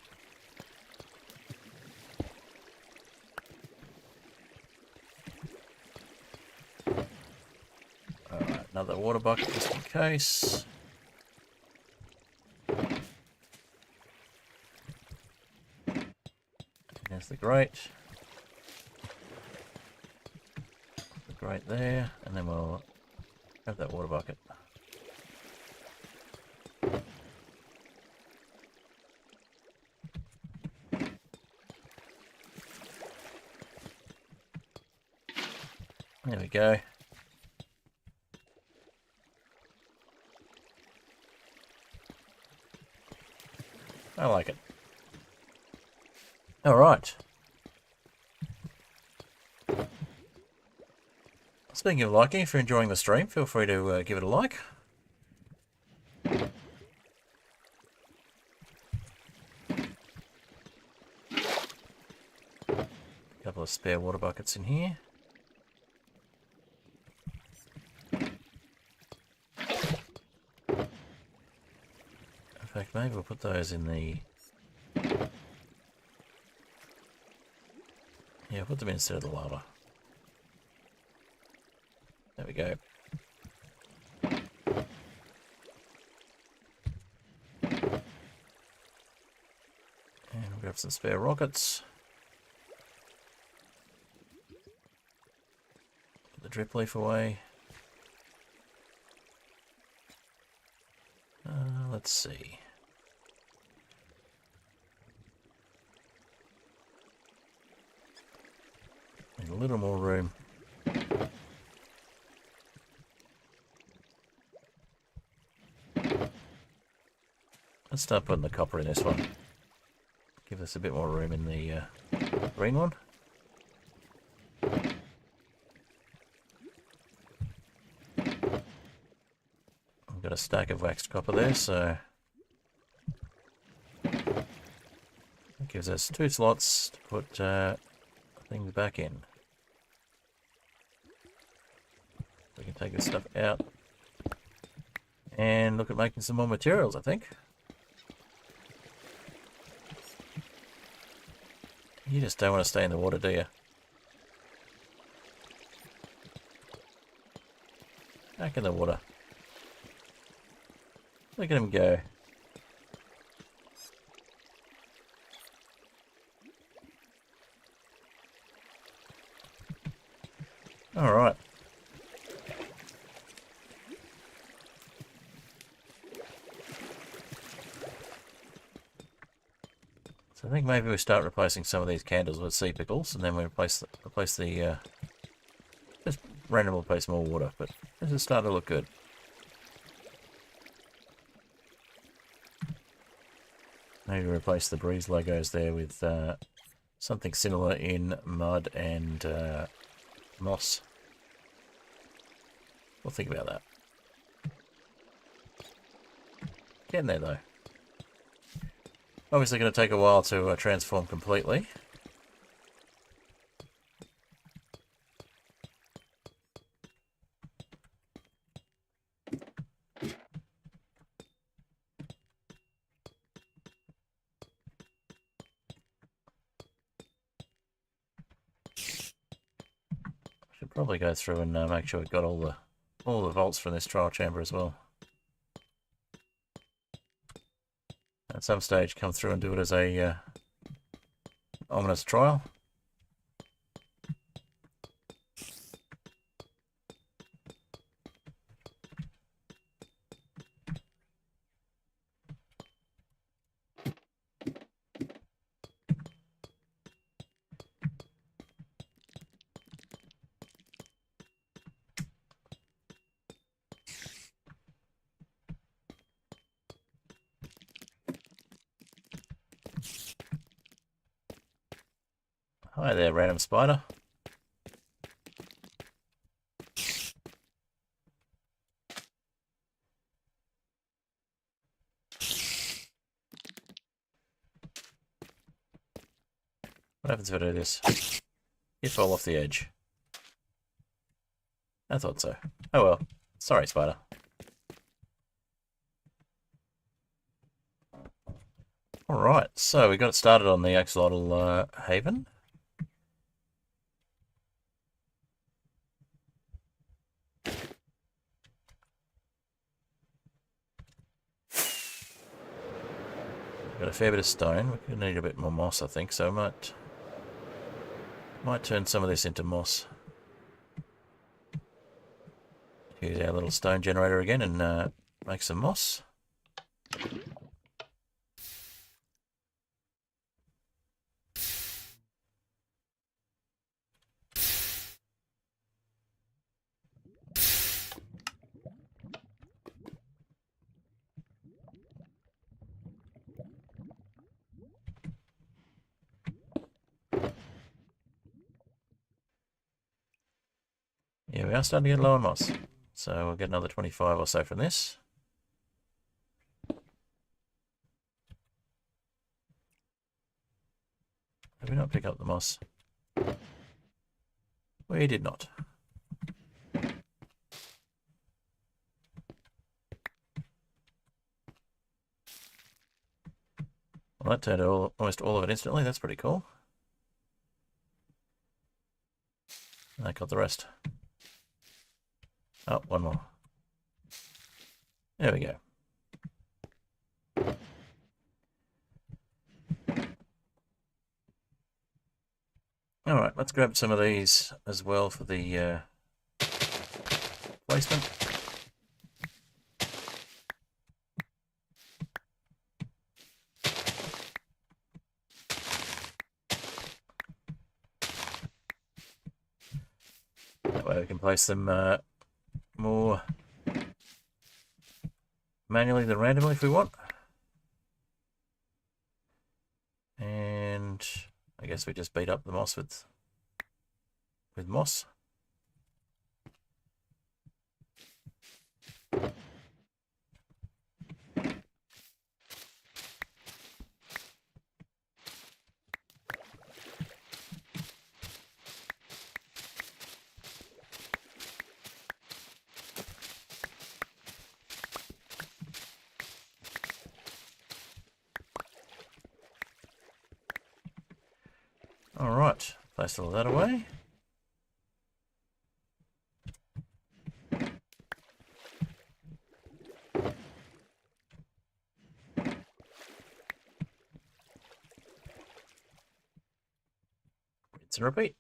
Another water bucket just in case. There's the grate. The grate there, and then we'll have that water bucket. There we go. I like it. All right. Speaking of liking, if you're enjoying the stream, feel free to give it a like. A couple of spare water buckets in here. In fact, maybe we'll put those in the... Yeah, put them in instead of the lava. There we go. And we'll grab some spare rockets. Put the drip leaf away. Let's see. Need a little more room. Let's start putting the copper in this one. Give us a bit more room in the green one. I've got a stack of waxed copper there, so that gives us 2 slots to put things back in. We can take this stuff out and look at making some more materials, I think. You just don't want to stay in the water, do you? Back in the water. Look at him go. All right. So I think maybe we start replacing some of these candles with sea pickles, and then we replace the just randomly replace more water. But this is starting to look good. Maybe replace the Breeze logos there with something similar in mud and moss. We'll think about that. Getting there though. Obviously going to take a while to transform completely. Should probably go through and make sure we've got all the bolts from this trial chamber as well. At some stage come through and do it as a ominous trial. Hi there, random spider. What happens if I do this? You fall off the edge. I thought so. Oh well. Sorry, spider. Alright, so we got it started on the Axolotl Haven. Got a fair bit of stone. We're going to need a bit more moss, I think, so I might turn some of this into moss. Use our little stone generator again and make some moss. Yeah, we are starting to get low on moss. So we'll get another 25 or so from this. Did we not pick up the moss? We did not. Well, that turned almost all of it instantly. That's pretty cool. And that got the rest. Oh, one more. There we go. Alright, let's grab some of these as well for the placement. That way we can place them more manually than randomly if we want. And I guess we just beat up the moss with moss. All right, place all that away. Rinse and repeat.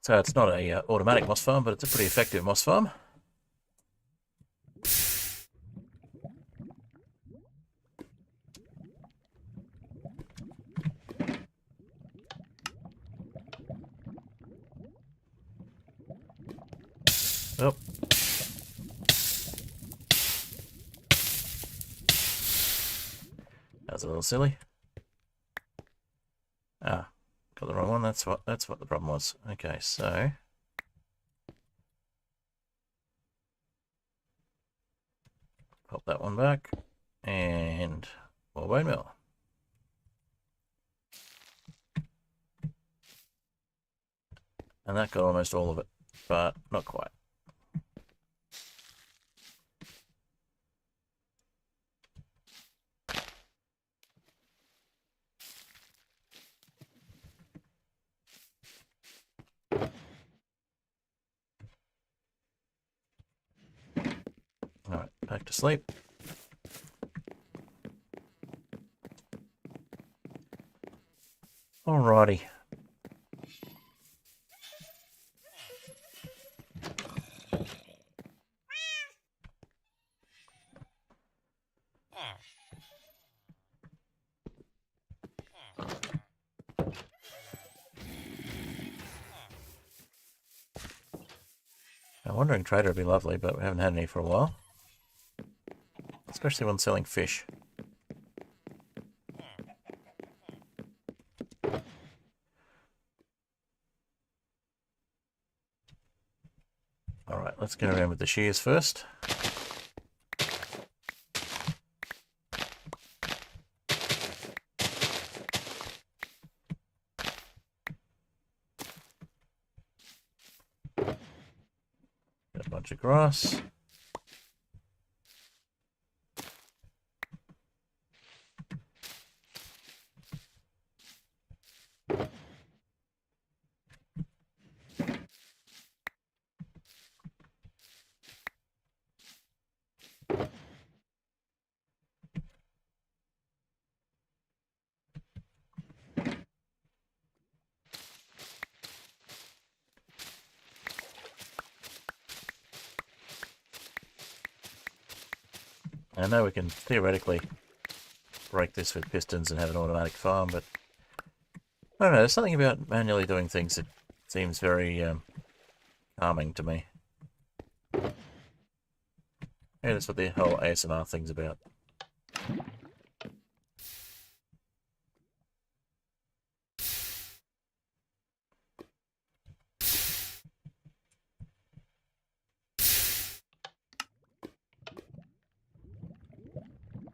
So it's not a automatic moss farm, but it's a pretty effective moss farm. Oh. That was a little silly. Ah, got the wrong one. That's what the problem was. Okay, so pop that one back and more bone meal. And that got almost all of it, but not quite. Alright, back to sleep. Alrighty. A wandering trader would be lovely, but we haven't had any for a while. Especially when selling fish. Alright, let's get around with the shears first. Got a bunch of grass. I know we can theoretically break this with pistons and have an automatic farm, but I don't know, there's something about manually doing things that seems very calming to me. Yeah, that's what the whole ASMR thing's about.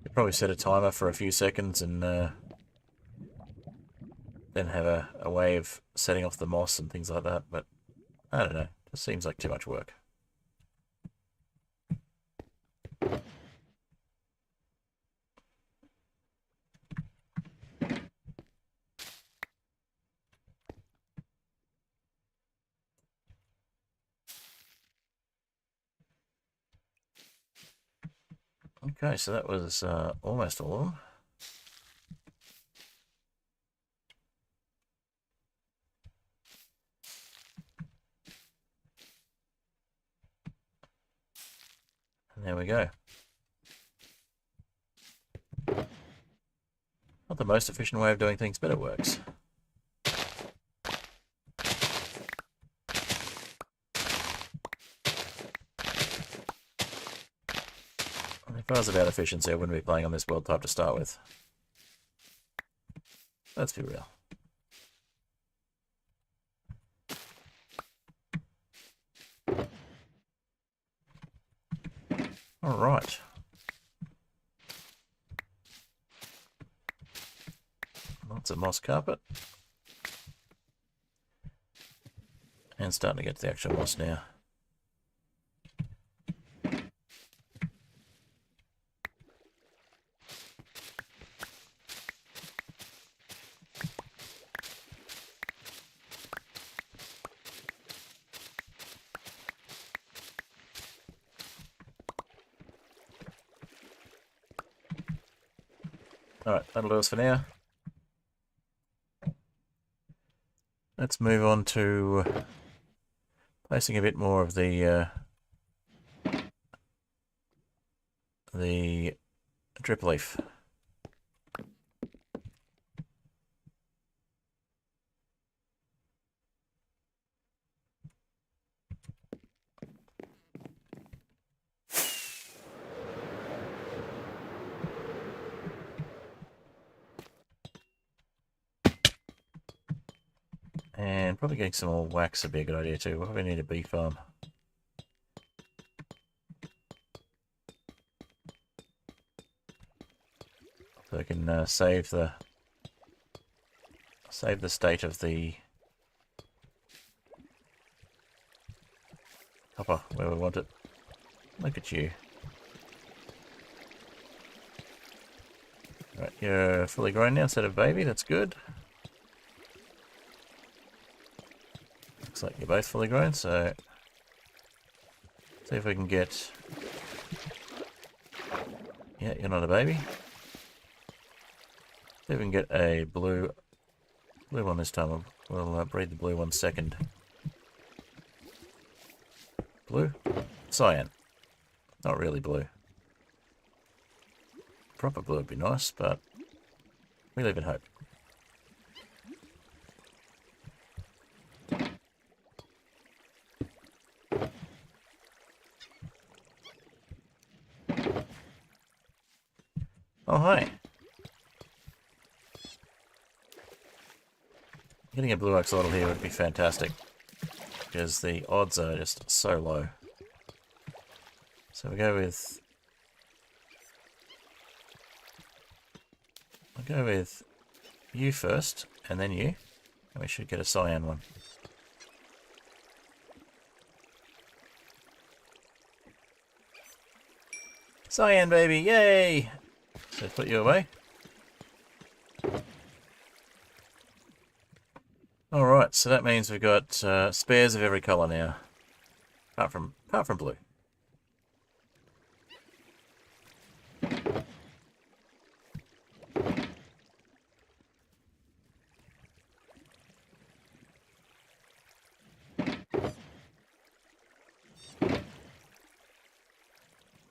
Could probably set a timer for a few seconds and then have a way of setting off the moss and things like that, but I don't know. It just seems like too much work. Okay, so that was almost all of them. And there we go. Not the most efficient way of doing things, but it works. If I was about efficiency, I wouldn't be playing on this world type to start with. Let's be real. Alright. Lots of moss carpet. And starting to get to the actual moss now. Alright, that'll do us for now. Let's move on to placing a bit more of the drip leaf. And probably getting some more wax would be a good idea too. We'll probably need a bee farm. So I can save the state of the copper where we want it. Look at you. Right, you're fully grown now instead of baby, that's good. Looks like you're both fully grown, so see if we can get... Yeah, you're not a baby. See if we can get a blue one this time. We'll breed the blue one second. Blue? Cyan. Not really blue. Proper blue would be nice, but we live in hope. Oh, hi. Getting a blue axolotl here would be fantastic, because the odds are just so low. So we go with... I'll go with you first, and then you, and we should get a cyan one. Cyan, baby, yay! So put you away. Alright, so that means we've got spares of every colour now. Apart from blue.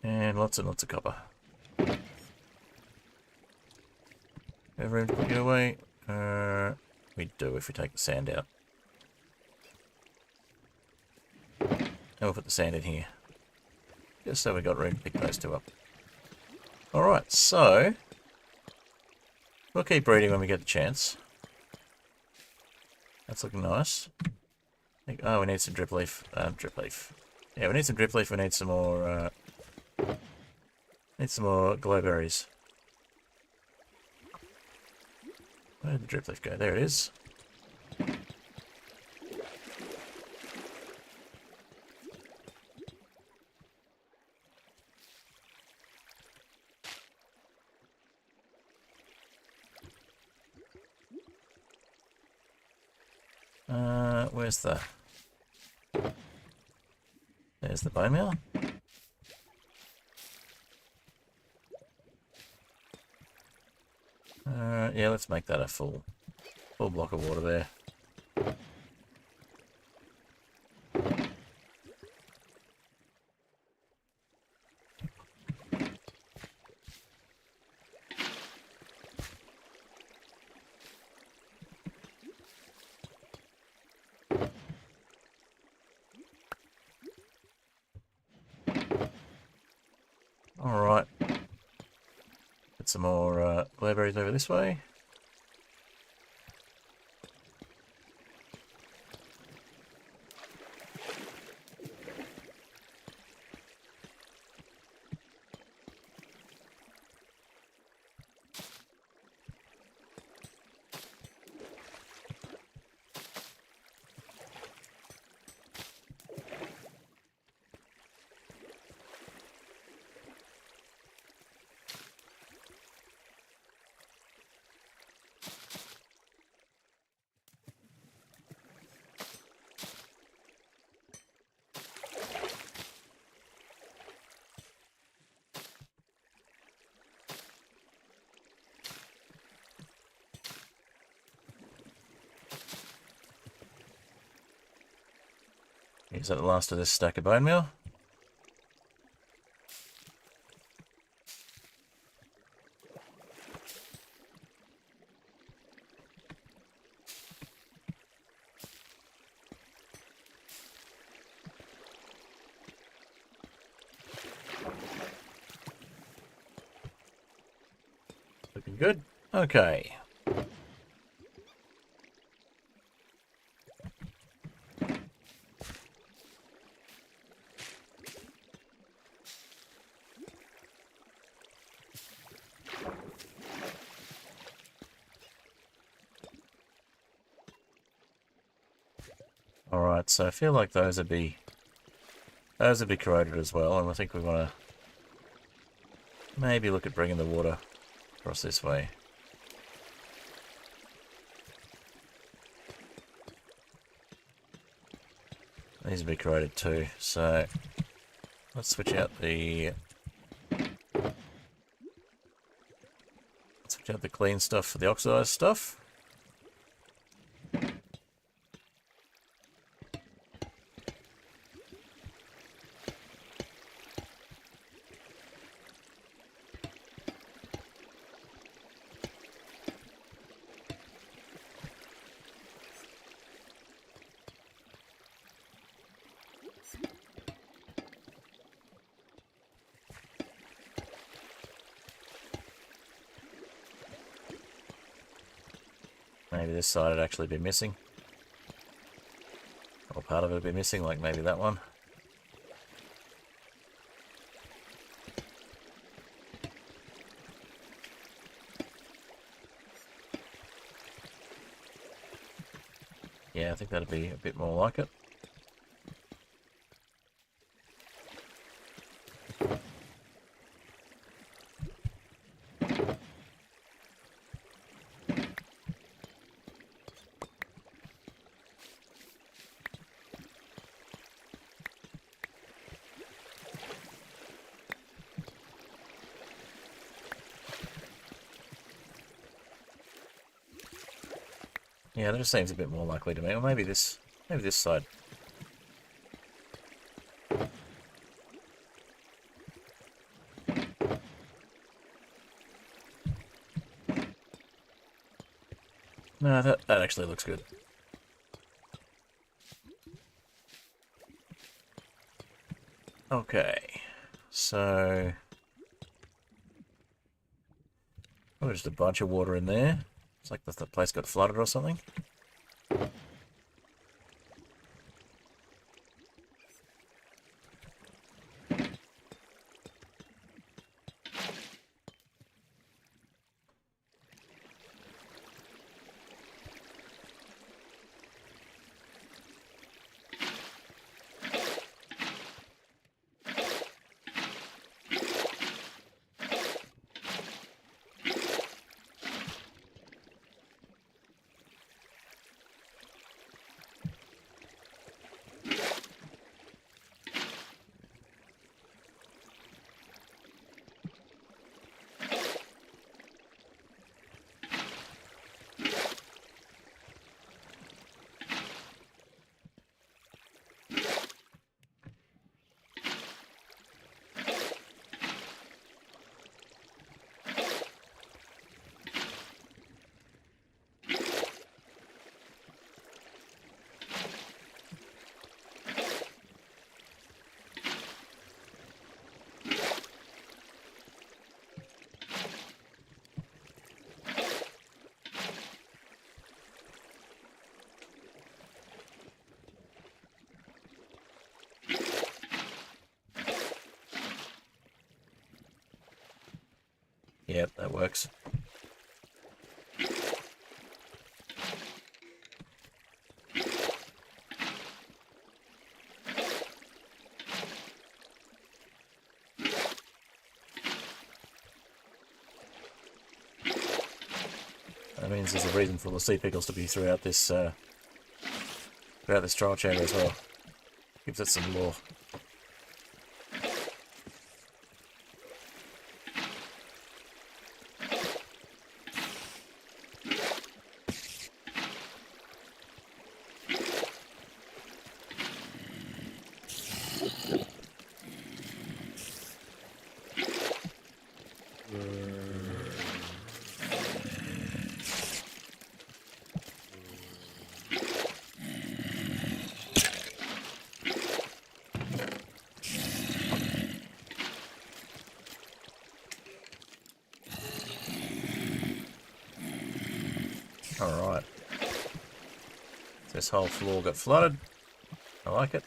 And lots and lots of copper. Have room to put you away? We do if we take the sand out. And we'll put the sand in here. Just so we got room to pick those two up. Alright, so we'll keep breeding when we get the chance. That's looking nice. Oh, we need some drip leaf. Drip leaf. Yeah, we need some drip leaf. We need some more. Need some more glowberries. Where did the drip leaf go? There it is. Where's the... There's the bone meal. Yeah, let's make that a full block of water there. Alright. Get some more glowberries over this way. Is that the last of this stack of bone meal? Looking good. Okay. Alright, so I feel like those would be corroded as well, and I think we want to maybe look at bringing the water across this way. These will be corroded too, so let's switch out the clean stuff for the oxidized stuff. Maybe this side would actually be missing. Or part of it would be missing, like maybe that one. Yeah, I think that'd be a bit more like it. Yeah, that just seems a bit more likely to me. Or maybe this side. actually looks good. Okay, so oh, just a bunch of water in there. It's like the place got flooded or something. Yep, that works. That means there's a reason for the sea pickles to be throughout this trial chamber as well. Gives it some lore. Alright. This whole floor got flooded. I like it.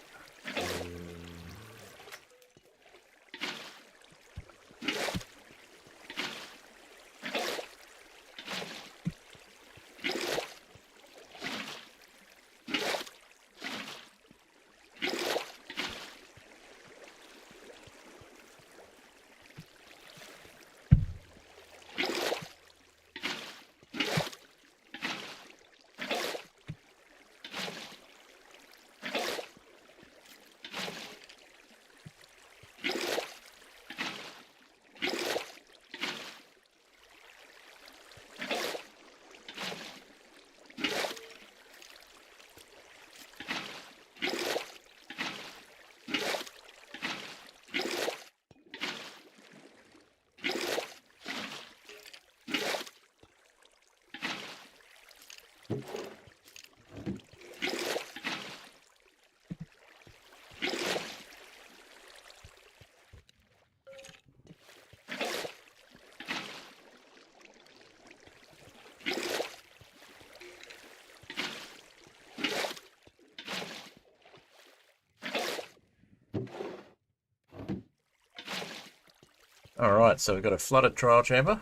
Alright, so we've got a flooded trial chamber.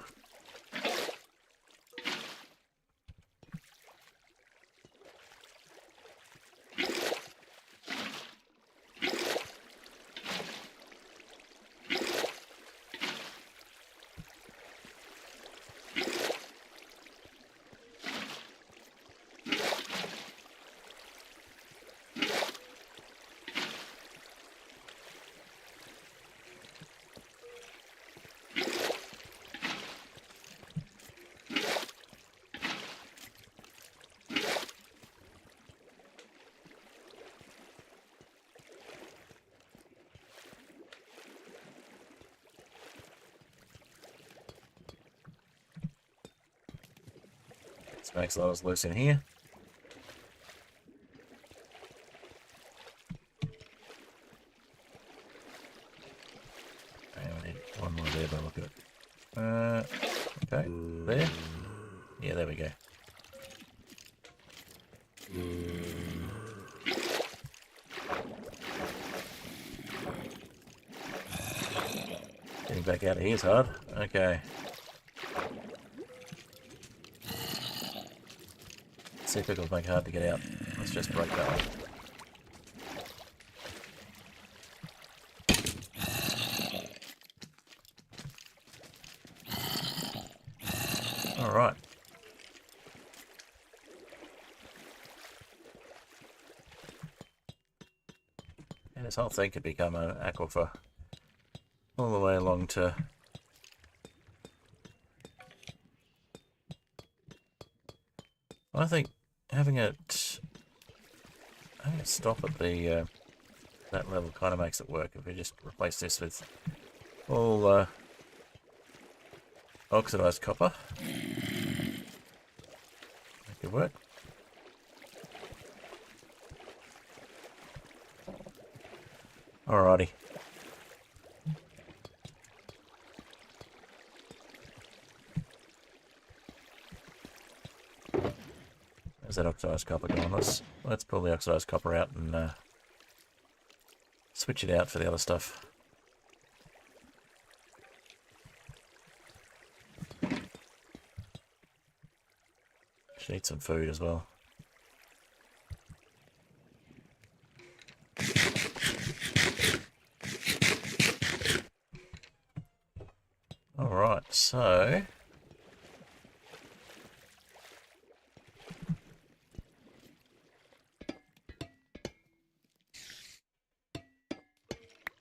This Axolotl's loose in here. one more there by the look of it. Okay, there. Yeah, there we go. Getting back out of here is hard. Okay. Let's see if it'll make it hard to get out. Let's just break that one. Alright. And this whole thing could become an aquifer all the way along to... I think having it stop at the that level kind of makes it work. If we just replace this with all oxidized copper, make it work. Alrighty. There's that oxidized copper going. Let's pull the oxidized copper out and switch it out for the other stuff. Should eat some food as well. Alright, so...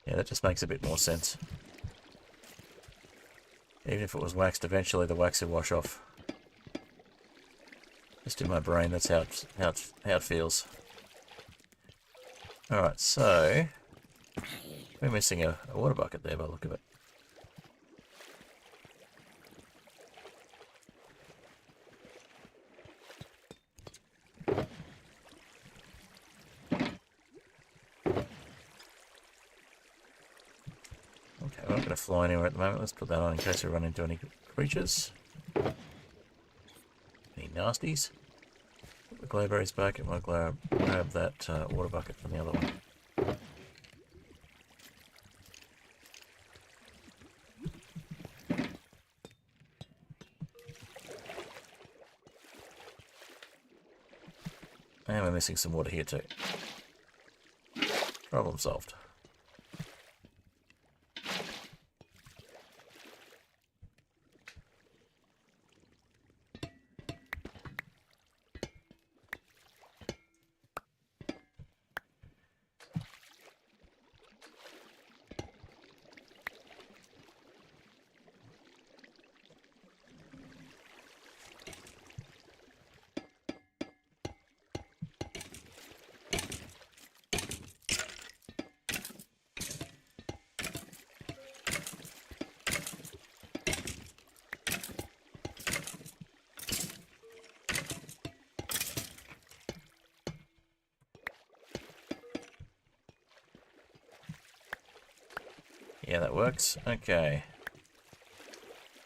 yeah, that just makes a bit more sense. Even if it was waxed, eventually the wax will wash off. Just in my brain, that's how it feels. Alright, so... we're missing a water bucket there by the look of it. Okay, we're not going to fly anywhere at the moment. Let's put that on in case we run into any creatures. Any nasties. Put the glowberries back and we'll grab that water bucket from the other one. And we're missing some water here too. Problem solved. Yeah, that works. Okay.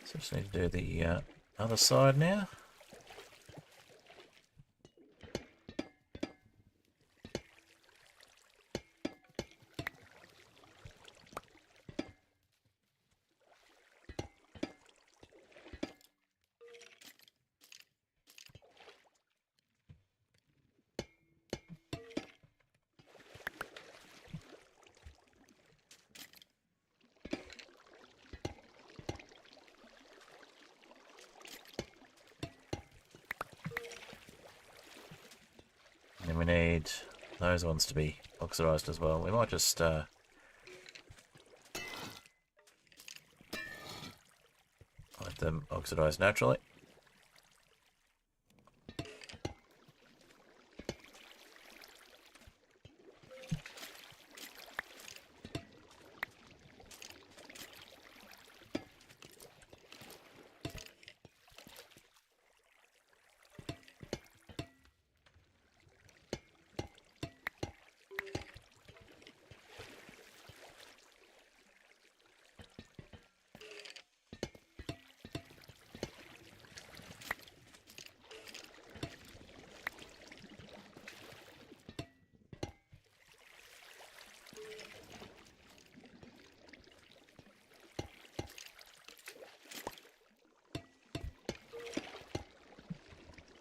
So just need to do the other side now. And we need those ones to be oxidized as well. We might just let them oxidize naturally.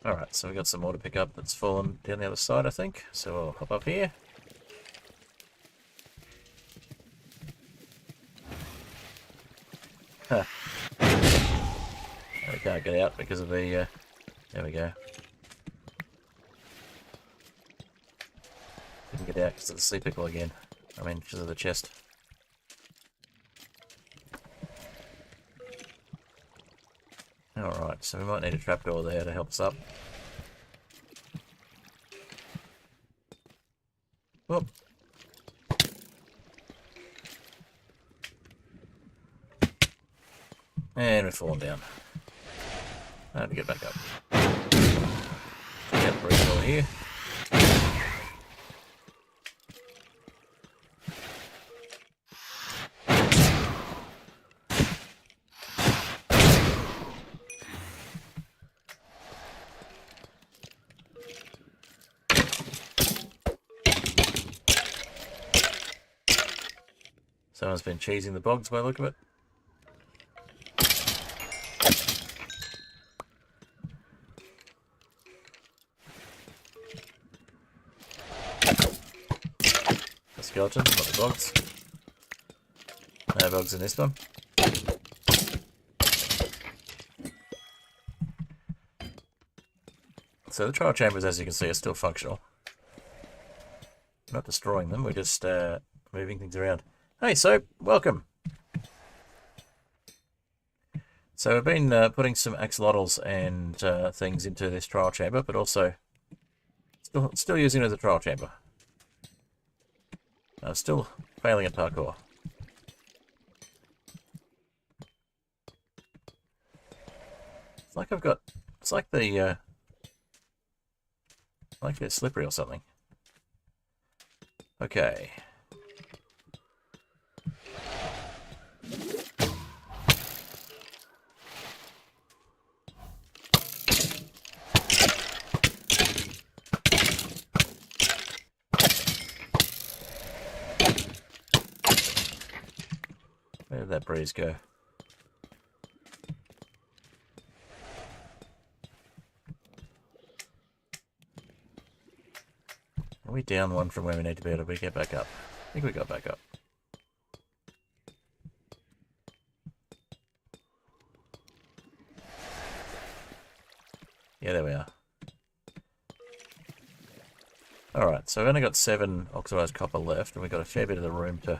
Alright, so we got some more to pick up that's fallen down the other side, I think. So we'll hop up here. Huh. We can't get out because of the... there we go. Didn't get out because of the sea pickle again. I mean, because of the chest. Alright, so we might need a trapdoor there to help us up. Whoop. And we've fallen down. Time to get back up. Yep, breathe over here. Someone's been cheesing the bogs by the look of it. The skeleton, not the bogs. No bugs in this one. So the trial chambers, as you can see, are still functional. We're not destroying them, we're just moving things around. Hey, so welcome. So we've been putting some axolotls and things into this trial chamber, but also still using it as a trial chamber. Still failing at parkour. It's like I've got. It's like the. Like it's slippery or something. Okay. Where did that breeze go? Are we down one from where we need to be? Or did we get back up? I think we got back up. Yeah, there we are. Alright, so we've only got 7 oxidized copper left, and we've got a fair bit of the room to...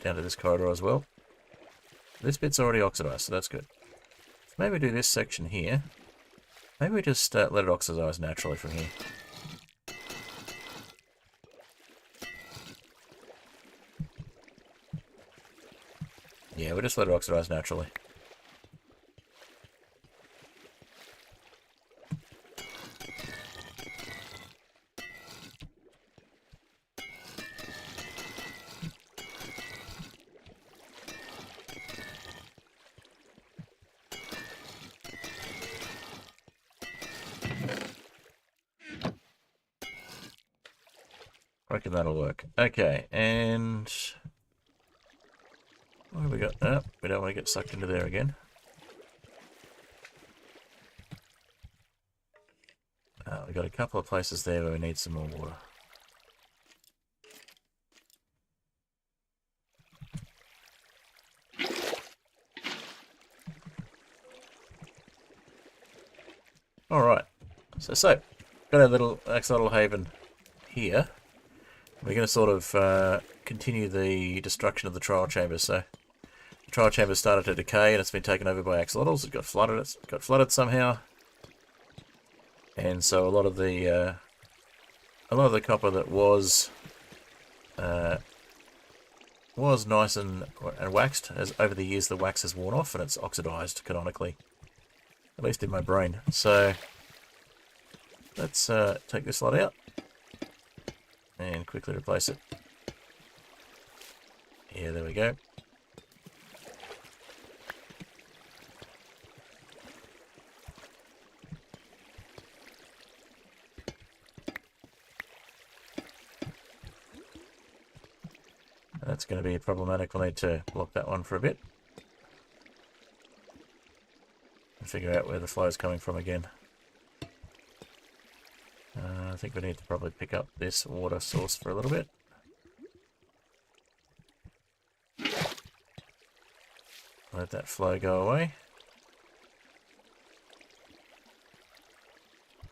down to this corridor as well. This bit's already oxidized, so that's good. So maybe do this section here. Maybe we just let it oxidize naturally from here. Yeah, we'll just let it oxidize naturally. I reckon that'll work. Okay, and what have we got? Oh, we don't want to get sucked into there again. We've got a couple of places there where we need some more water. Alright, so got our little axolotl haven here. We're going to sort of continue the destruction of the trial chamber. So the trial chamber started to decay and it's been taken over by axolotls. It got flooded. It got flooded somehow, and so a lot of the copper that was nice and waxed, as over the years the wax has worn off and it's oxidized canonically, at least in my brain. So let's take this lot out and quickly replace it. Yeah, there we go. That's going to be problematic. We'll need to block that one for a bit. figure out where the flow is coming from again. I think we need to probably pick up this water source for a little bit. Let that flow go away.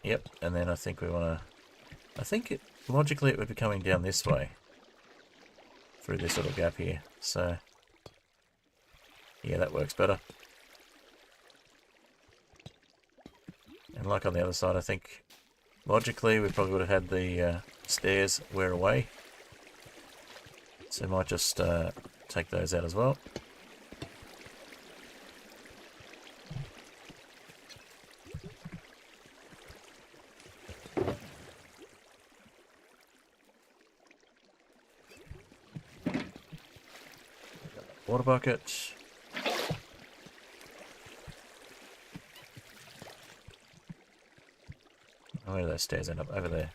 Yep, and then I think we want to... I think logically it would be coming down this way. Through this little gap here. So, yeah, that works better. And like on the other side, I think logically we probably would have had the stairs wear away. So we might just take those out as well. Water bucket. Oh, where do those stairs end up? Over there.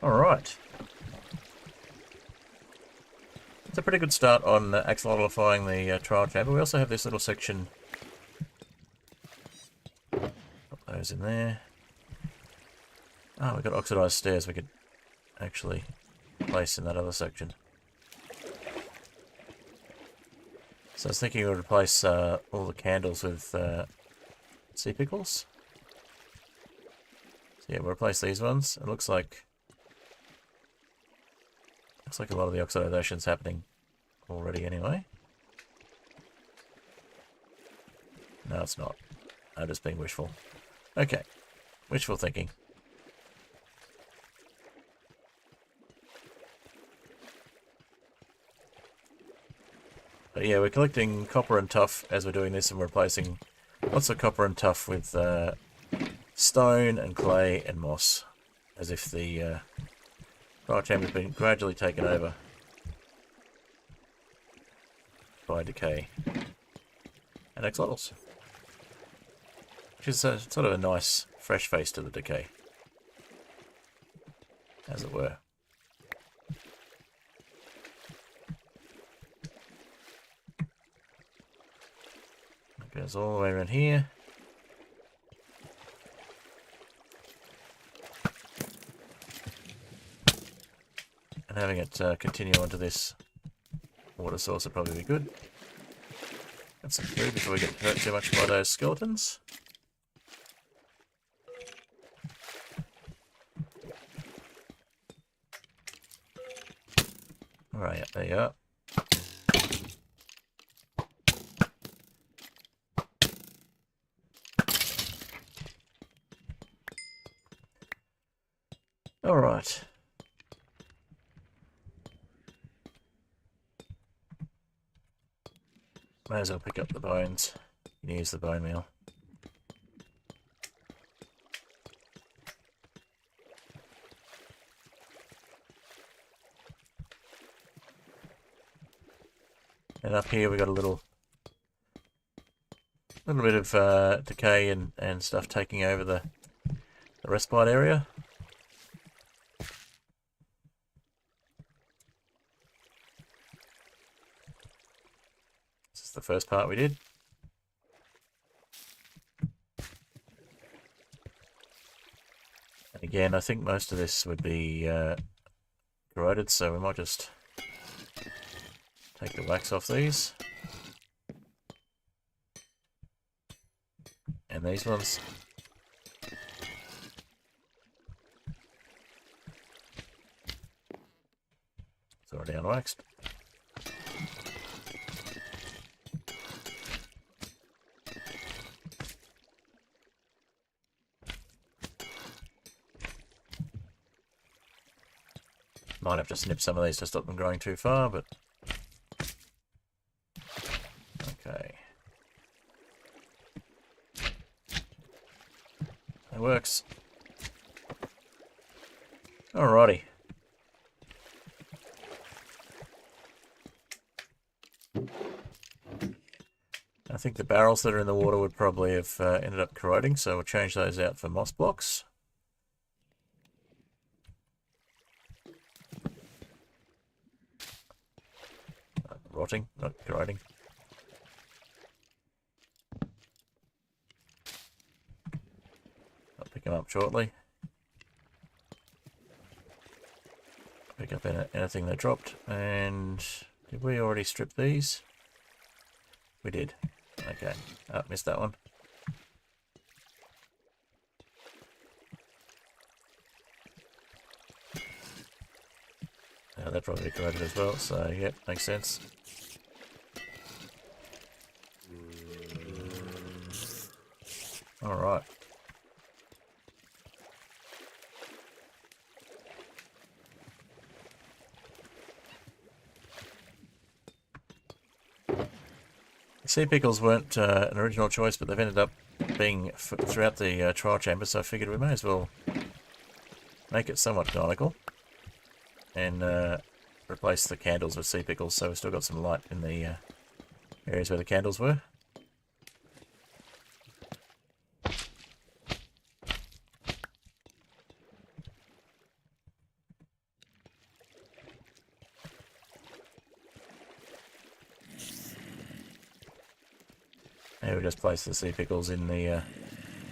Alright. It's a pretty good start on axolotlifying the trial chamber. We also have this little section. Put those in there. Oh, we've got oxidized stairs we could actually place in that other section. So I was thinking we would replace all the candles with sea pickles. So yeah, we'll replace these ones. It looks like a lot of the oxidation's happening already anyway. No, it's not. I'm just being wishful. Okay, wishful thinking. But yeah, we're collecting copper and tuff as we're doing this, and we're replacing lots of copper and tuff with stone and clay and moss, as if the trial chamber has been gradually taken over by decay and axolotls, which is sort of a nice fresh face to the decay, as it were. Goes all the way around here. And having it continue onto this water source would probably be good. Get some food before we get hurt too much by those skeletons. Alright, there you are. Alright. May as well pick up the bones. You can use the bone meal. And up here we got a little bit of decay and stuff taking over the respite area. The first part we did. And again, I think most of this would be corroded, so we might just take the wax off these. And these ones. It's already unwaxed. Might have to snip some of these to stop them growing too far, but... Okay. That works. Alrighty. I think the barrels that are in the water would probably have ended up corroding, so we'll change those out for moss blocks. rotting, not corroding. I'll pick them up shortly. Pick up anything that dropped. And did we already strip these? We did. Okay. Oh, missed that one. That probably corroded as well, so yep, makes sense. Alright. Sea pickles weren't an original choice, but they've ended up being throughout the trial chamber, so I figured we may as well make it somewhat canonical and replace the candles with sea pickles, so we've still got some light in the areas where the candles were. And we just place the sea pickles in the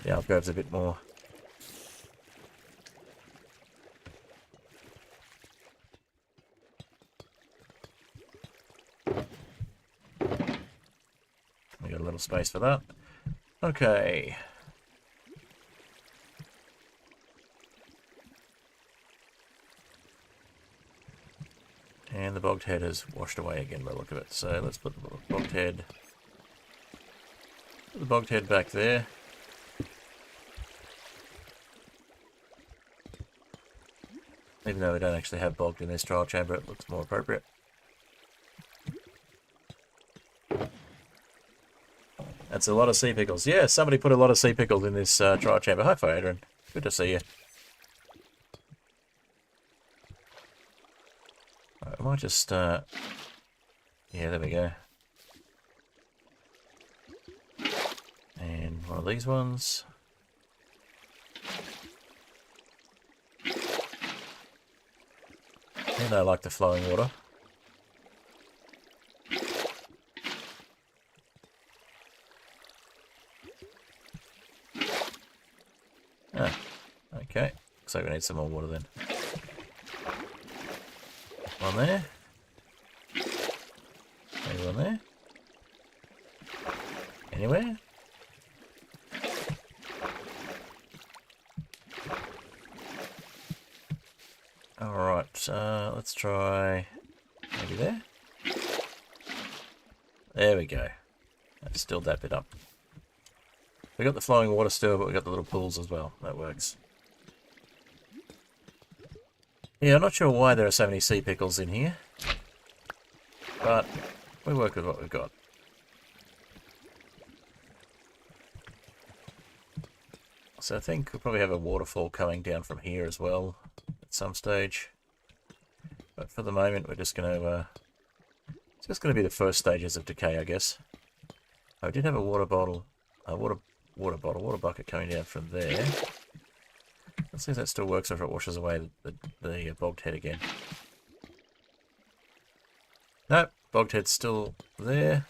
alcoves a bit more. We got a little space for that. Okay. And the bogged head has washed away again by the look of it. So let's put the bogged head back there. Even though we don't actually have bogged in this trial chamber, it looks more appropriate. That's a lot of sea pickles. Yeah, somebody put a lot of sea pickles in this trial chamber. Hi, Adrian. Good to see you. Right, I might just... yeah, there we go. And one of these ones. And I like the flowing water. Ah, okay. Looks like we need some more water then. One there. Maybe one there. Anywhere? Alright, let's try maybe there. There we go. That's still that bit up. We got the flowing water still, but we got the little pools as well. That works. Yeah, I'm not sure why there are so many sea pickles in here, but we work with what we've got. So I think we'll probably have a waterfall coming down from here as well at some stage. But for the moment, we're just going to... it's just going to be the first stages of decay, I guess. I did have a water bucket coming down from there. Let's see if that still works or if it washes away the bogged head again. Nope, bogged head's still there.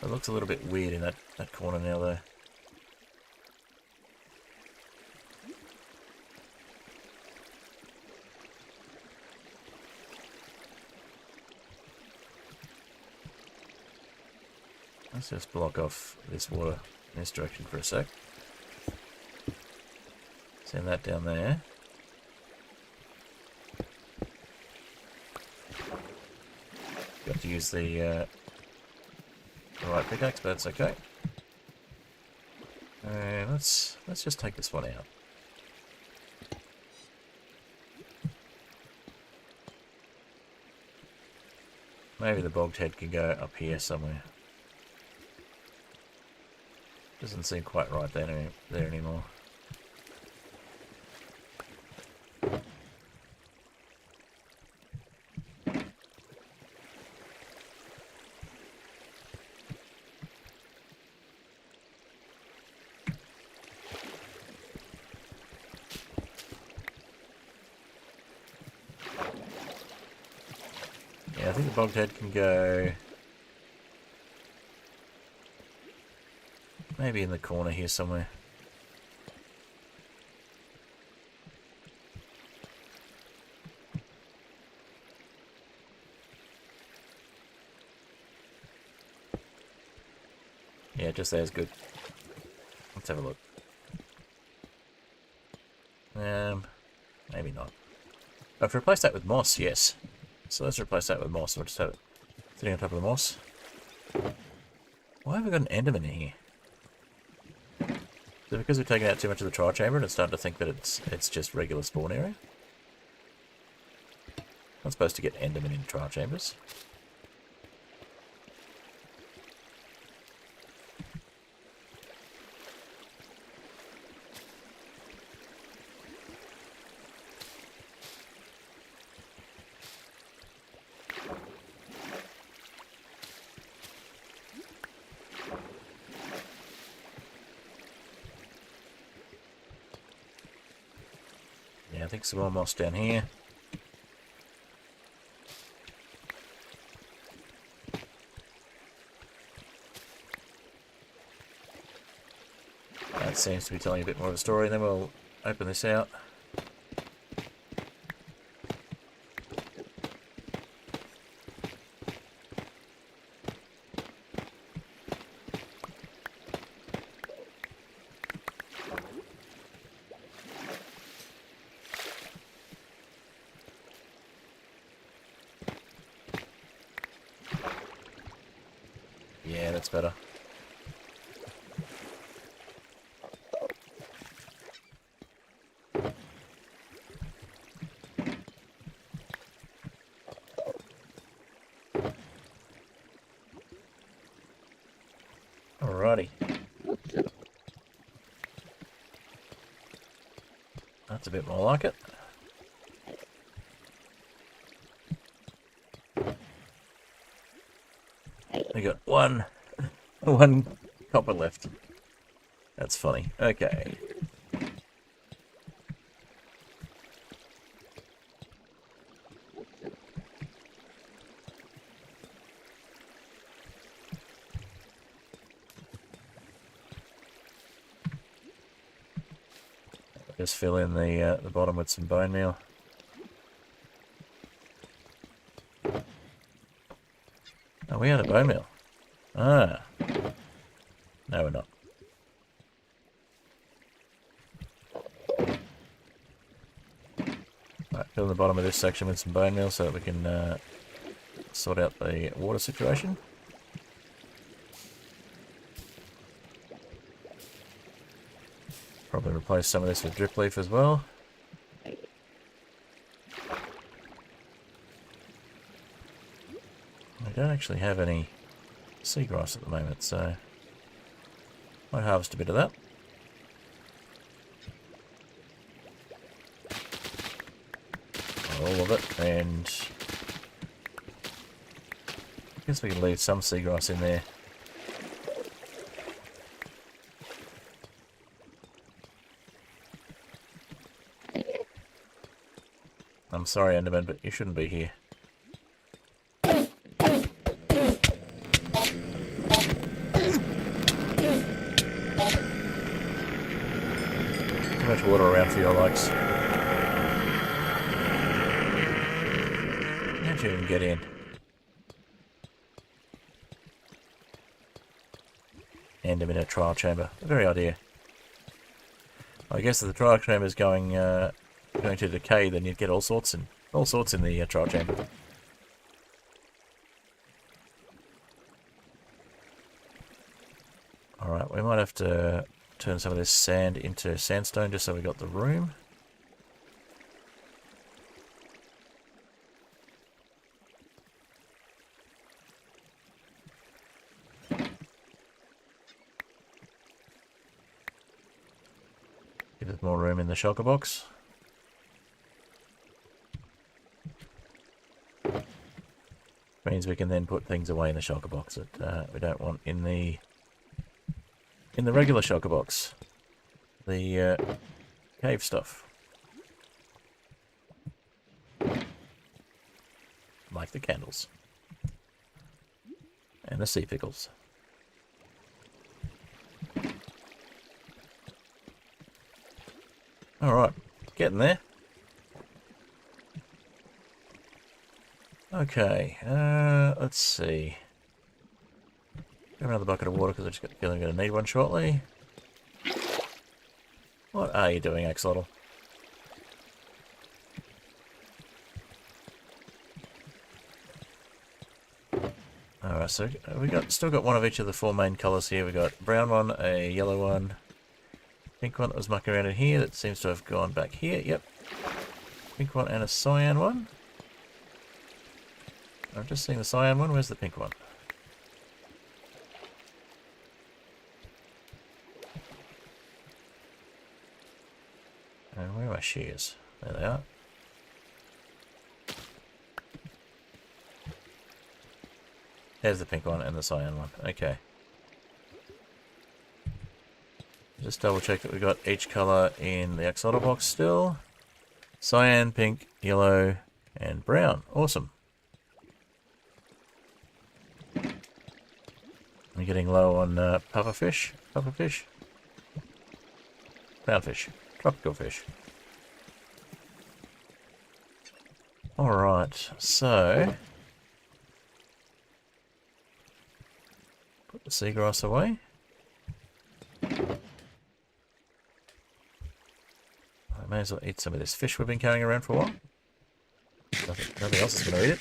It looks a little bit weird in that corner now though. Let's just block off this water in this direction for a sec. Send that down there. Got to use the right pickaxe, but that's okay. And let's just take this one out. Maybe the bogged head can go up here somewhere. Doesn't seem quite right there anymore. Yeah, I I think the bogged head can go maybe in the corner here somewhere. Yeah, just there's good. Let's have a look. Maybe not. Oh, if we replace that with moss, yes. So let's replace that with moss. We'll just have it sitting on top of the moss. Why have we got an enderman in here? Is it because we've taken out too much of the trial chamber and it's starting to think that it's just regular spawn area? Not supposed to get enderman in trial chambers. Yeah, I think some more moss down here. That seems to be telling a bit more of a story, and then we'll open this out. Yeah, that's better. Alrighty. That's a bit more like it. We got one copper left. That's funny. Okay. Just fill in the bottom with some bone meal. Oh, we had a bone meal. Ah. No, we're not. Right, fill in the bottom of this section with some bone meal so that we can sort out the water situation. Probably replace some of this with drip leaf as well. I don't actually have any seagrass at the moment, so might harvest a bit of that. All of it, and I guess we can leave some seagrass in there. I'm sorry, Enderman, but you shouldn't be here. Too much water around for your likes. How'd you even get in? Enderman in a trial chamber. The very idea. I guess if the trial chamber is going to decay, then you'd get all sorts in the trial chamber. Alright, we might have to turn some of this sand into sandstone just so we got the room. Give us more room in the shulker box. Means we can then put things away in the shulker box that we don't want in the regular shulker box. The cave stuff. Like the candles. And the sea pickles. Alright, getting there. Okay, let's see. Grab another bucket of water because I just got the feeling I'm going to need one shortly. What are you doing, Axolotl? Alright, so we still got one of each of the four main colours here. We got a brown one, a yellow one, pink one that was mucking around in here that seems to have gone back here. Yep. Pink one and a cyan one. I'm just seeing the cyan one. Where's the pink one? And where are my shears? There they are. There's the pink one and the cyan one. Okay. Just double check that we got each colour in the axolotl box still. Cyan, pink, yellow, and brown. Awesome. I'm getting low on pufferfish, clownfish, tropical fish. Alright, so put the seagrass away. I may as well eat some of this fish we've been carrying around for a while. Nothing else is going to eat it.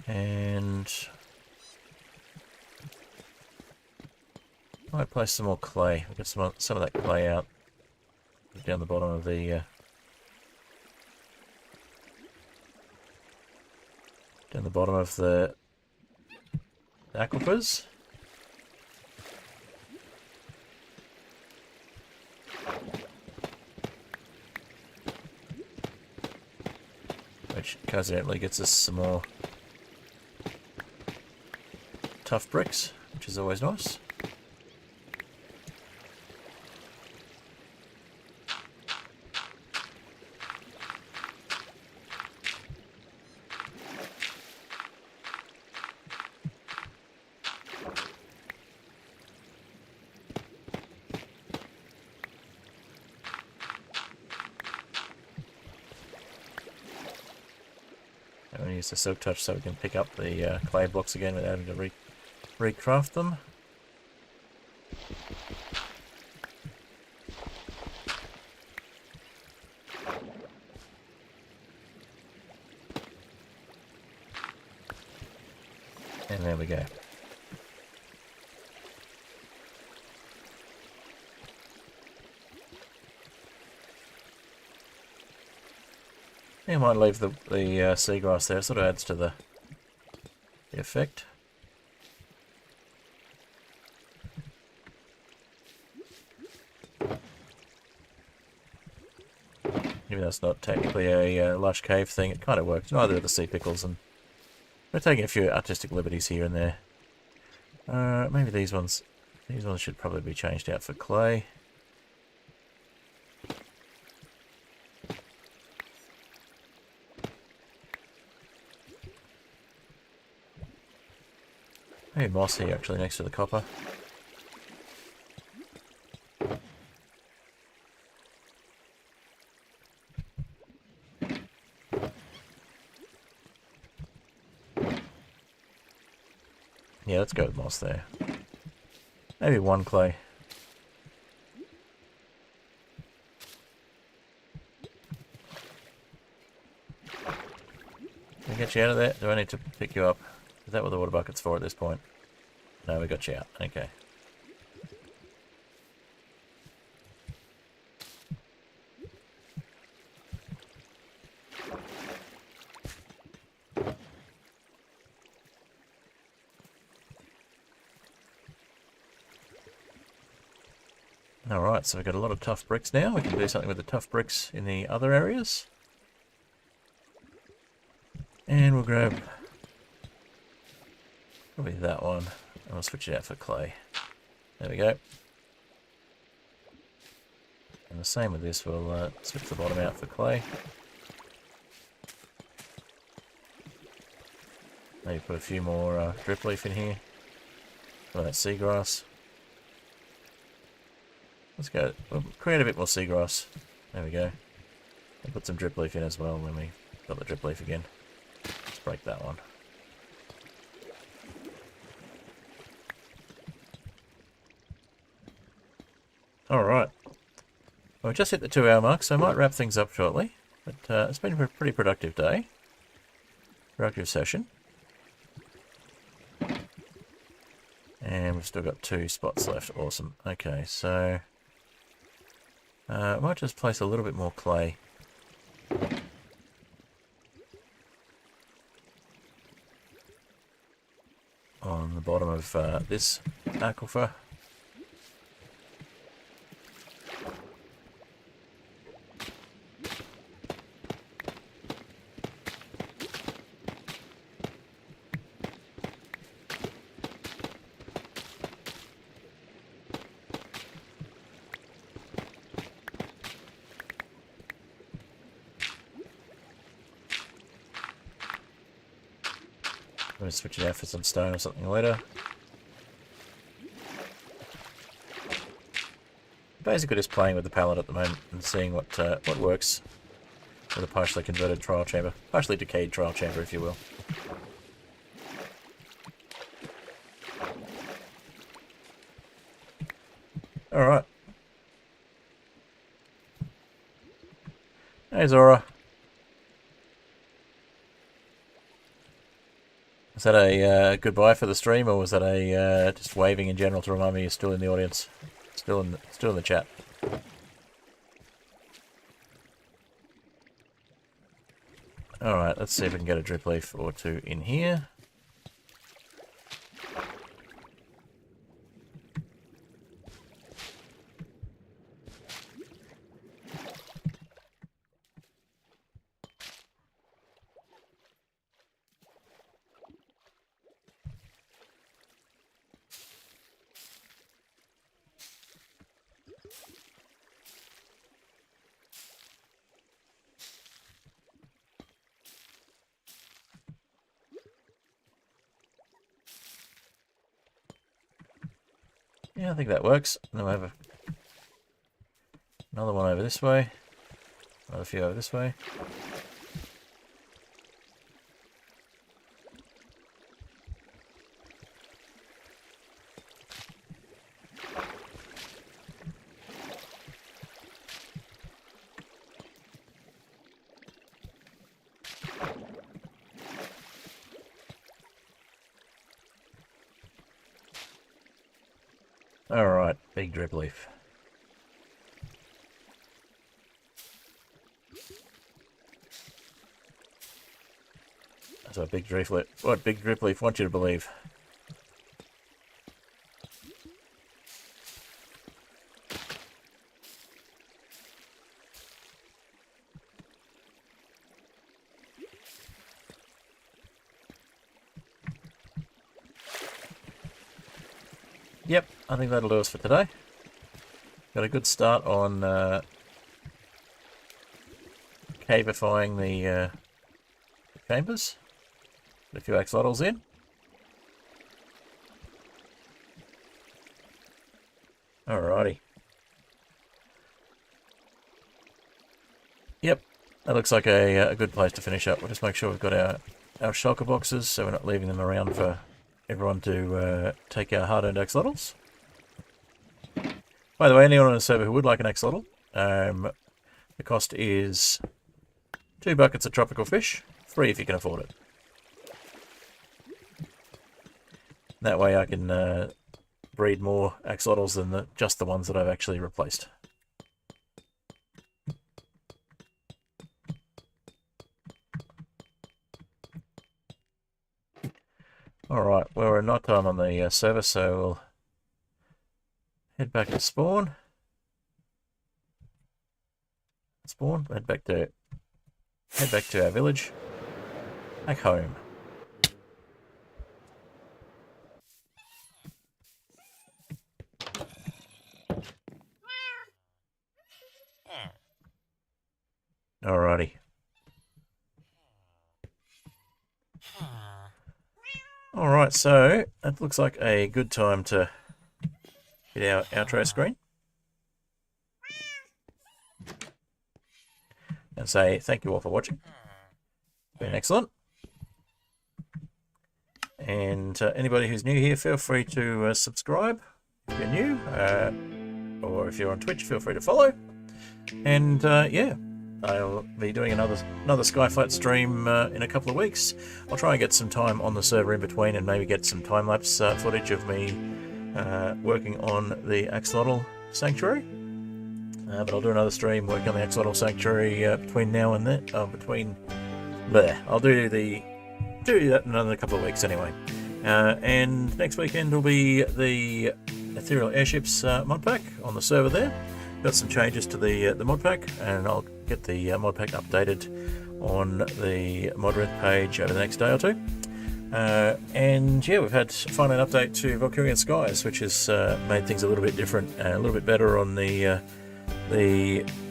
And I might place some more clay. We'll get some of that clay out down the bottom of the aquifers. Which coincidentally gets us some more tough bricks, which is always nice. I'm going to use the silk touch so we can pick up the clay blocks again without having to recraft them. And there we go. I might leave the seagrass there, it sort of adds to the effect. Even though it's not technically a lush cave thing, it kind of works. Neither are the sea pickles, and we're taking a few artistic liberties here and there. Maybe these ones should probably be changed out for clay. Maybe moss here actually next to the copper. Yeah, let's go with moss there. Maybe one clay. Can I get you out of there? Do I need to pick you up? Is that what the water bucket's for at this point? No, we got you out. Okay. Alright, so we've got a lot of tough bricks now. We can do something with the tough bricks in the other areas. And we'll grab probably that one, and we'll switch it out for clay. There we go. And the same with this, we'll switch the bottom out for clay. Maybe put a few more drip leaf in here. Some of that seagrass. Let's go, we'll create a bit more seagrass. There we go. And put some drip leaf in as well when we got the drip leaf again. Let's break that one. Alright. Well, we just hit the 2-hour mark, so I might wrap things up shortly. But it's been a pretty productive day. Productive session. And we've still got 2 spots left. Awesome. Okay, so I might just place a little bit more clay. On the bottom of this aquifer. I'm going to switch it out for some stone or something later. Basically just playing with the palette at the moment and seeing what works with a partially converted trial chamber. Partially decayed trial chamber, if you will. Alright. Hey Zora. Was that a goodbye for the stream, or was that a just waving in general to remind me you're still in the audience, still in the chat? All right, let's see if we can get a drip leaf or 2 in here. Yeah, I think that works. And then we'll have another one over this way. Another few over this way. Alright, big drip leaf. That's what big drip leaf wants you to believe. Yep, I think that'll do us for today. Got a good start on cavifying the chambers. Got a few axolotls in. Alrighty. Yep, that looks like a good place to finish up. We'll just make sure we've got our shulker boxes so we're not leaving them around for everyone to take our hard-earned axolotls. By the way, anyone on the server who would like an axolotl, the cost is 2 buckets of tropical fish, free if you can afford it. That way I can breed more axolotls than just the ones that I've actually replaced. Alright, well we're not on the server, so we'll head back to spawn. Head back to our village. Back home. Alright, so it looks like a good time to hit our outro screen. And say thank you all for watching. It's been excellent. And anybody who's new here, feel free to subscribe if you're new. Or if you're on Twitch, feel free to follow. And yeah, I'll be doing another Skyflat stream in a couple of weeks. I'll try and get some time on the server in between and maybe get some time-lapse footage of me working on the Axolotl Sanctuary. But I'll do another stream working on the Axolotl Sanctuary between now and then. I'll do that in another couple of weeks anyway. And next weekend will be the Ethereal Airships mod pack on the server there. Got some changes to the mod pack, and I'll get the mod pack updated on the Modred page over the next day or two. And yeah, we've had finally an update to Valkyrian Skies, which has made things a little bit different and a little bit better on the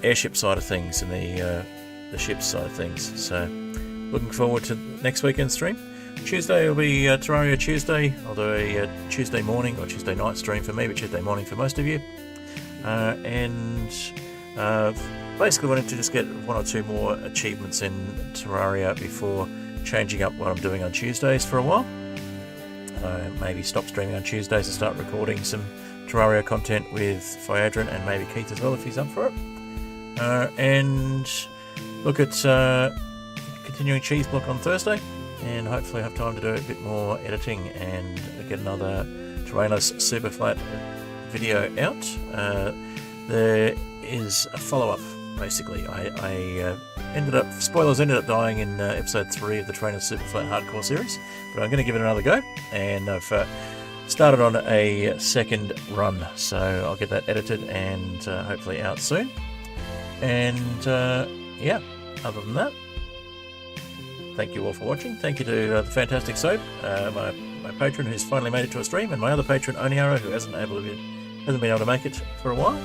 airship side of things and the ship side of things. So looking forward to next weekend's stream. Tuesday will be Terraria Tuesday. I'll do a Tuesday morning or Tuesday night stream for me, but Tuesday morning for most of you. Basically wanted to just get one or two more achievements in Terraria before changing up what I'm doing on Tuesdays for a while. Maybe stop streaming on Tuesdays and start recording some Terraria content with Fiadrin and maybe Keith as well if he's up for it. And look at continuing Cheese Block on Thursday, and hopefully have time to do a bit more editing and get another Terrainless Superflat video out. There is a follow-up, basically. Spoilers ended up dying in episode 3 of the Terrainless Superflat Hardcore series, but I'm going to give it another go, and I've started on a second run, so I'll get that edited and hopefully out soon. And yeah, other than that, thank you all for watching. Thank you to the fantastic Soap, my patron who's finally made it to a stream, and my other patron Oniaro, who hasn't been able to make it for a while.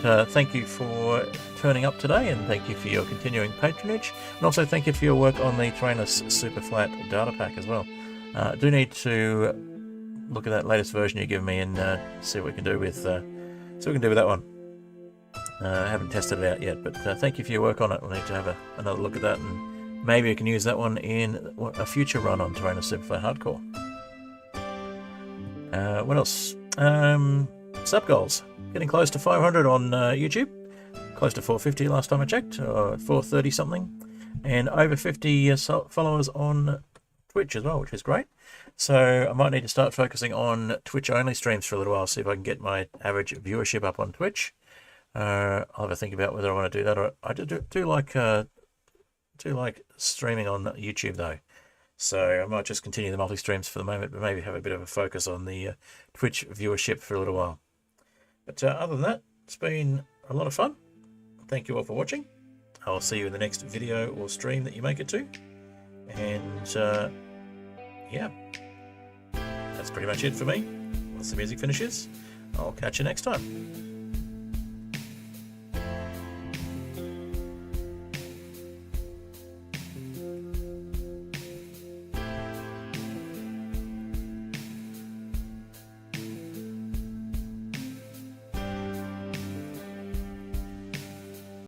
But, thank you for turning up today, and thank you for your continuing patronage, and also thank you for your work on the Terrainless Superflat data pack as well. I do need to look at that latest version you give me and see what we can do with that one. I haven't tested it out yet, but thank you for your work on it. We'll need to have another look at that, and maybe we can use that one in a future run on Terrainless Superflat Hardcore. What else? Sub goals. Getting close to 500 on YouTube. Close to 450 last time I checked, or 430 something. And over 50 followers on Twitch as well, which is great. So I might need to start focusing on Twitch-only streams for a little while, see if I can get my average viewership up on Twitch. I'll have a think about whether I want to do that, or I do like streaming on YouTube though. So I might just continue the multi-streams for the moment, but maybe have a bit of a focus on the Twitch viewership for a little while. But other than that, it's been a lot of fun. Thank you all for watching. I'll see you in the next video or stream that you make it to. And yeah, that's pretty much it for me. Once the music finishes, I'll catch you next time.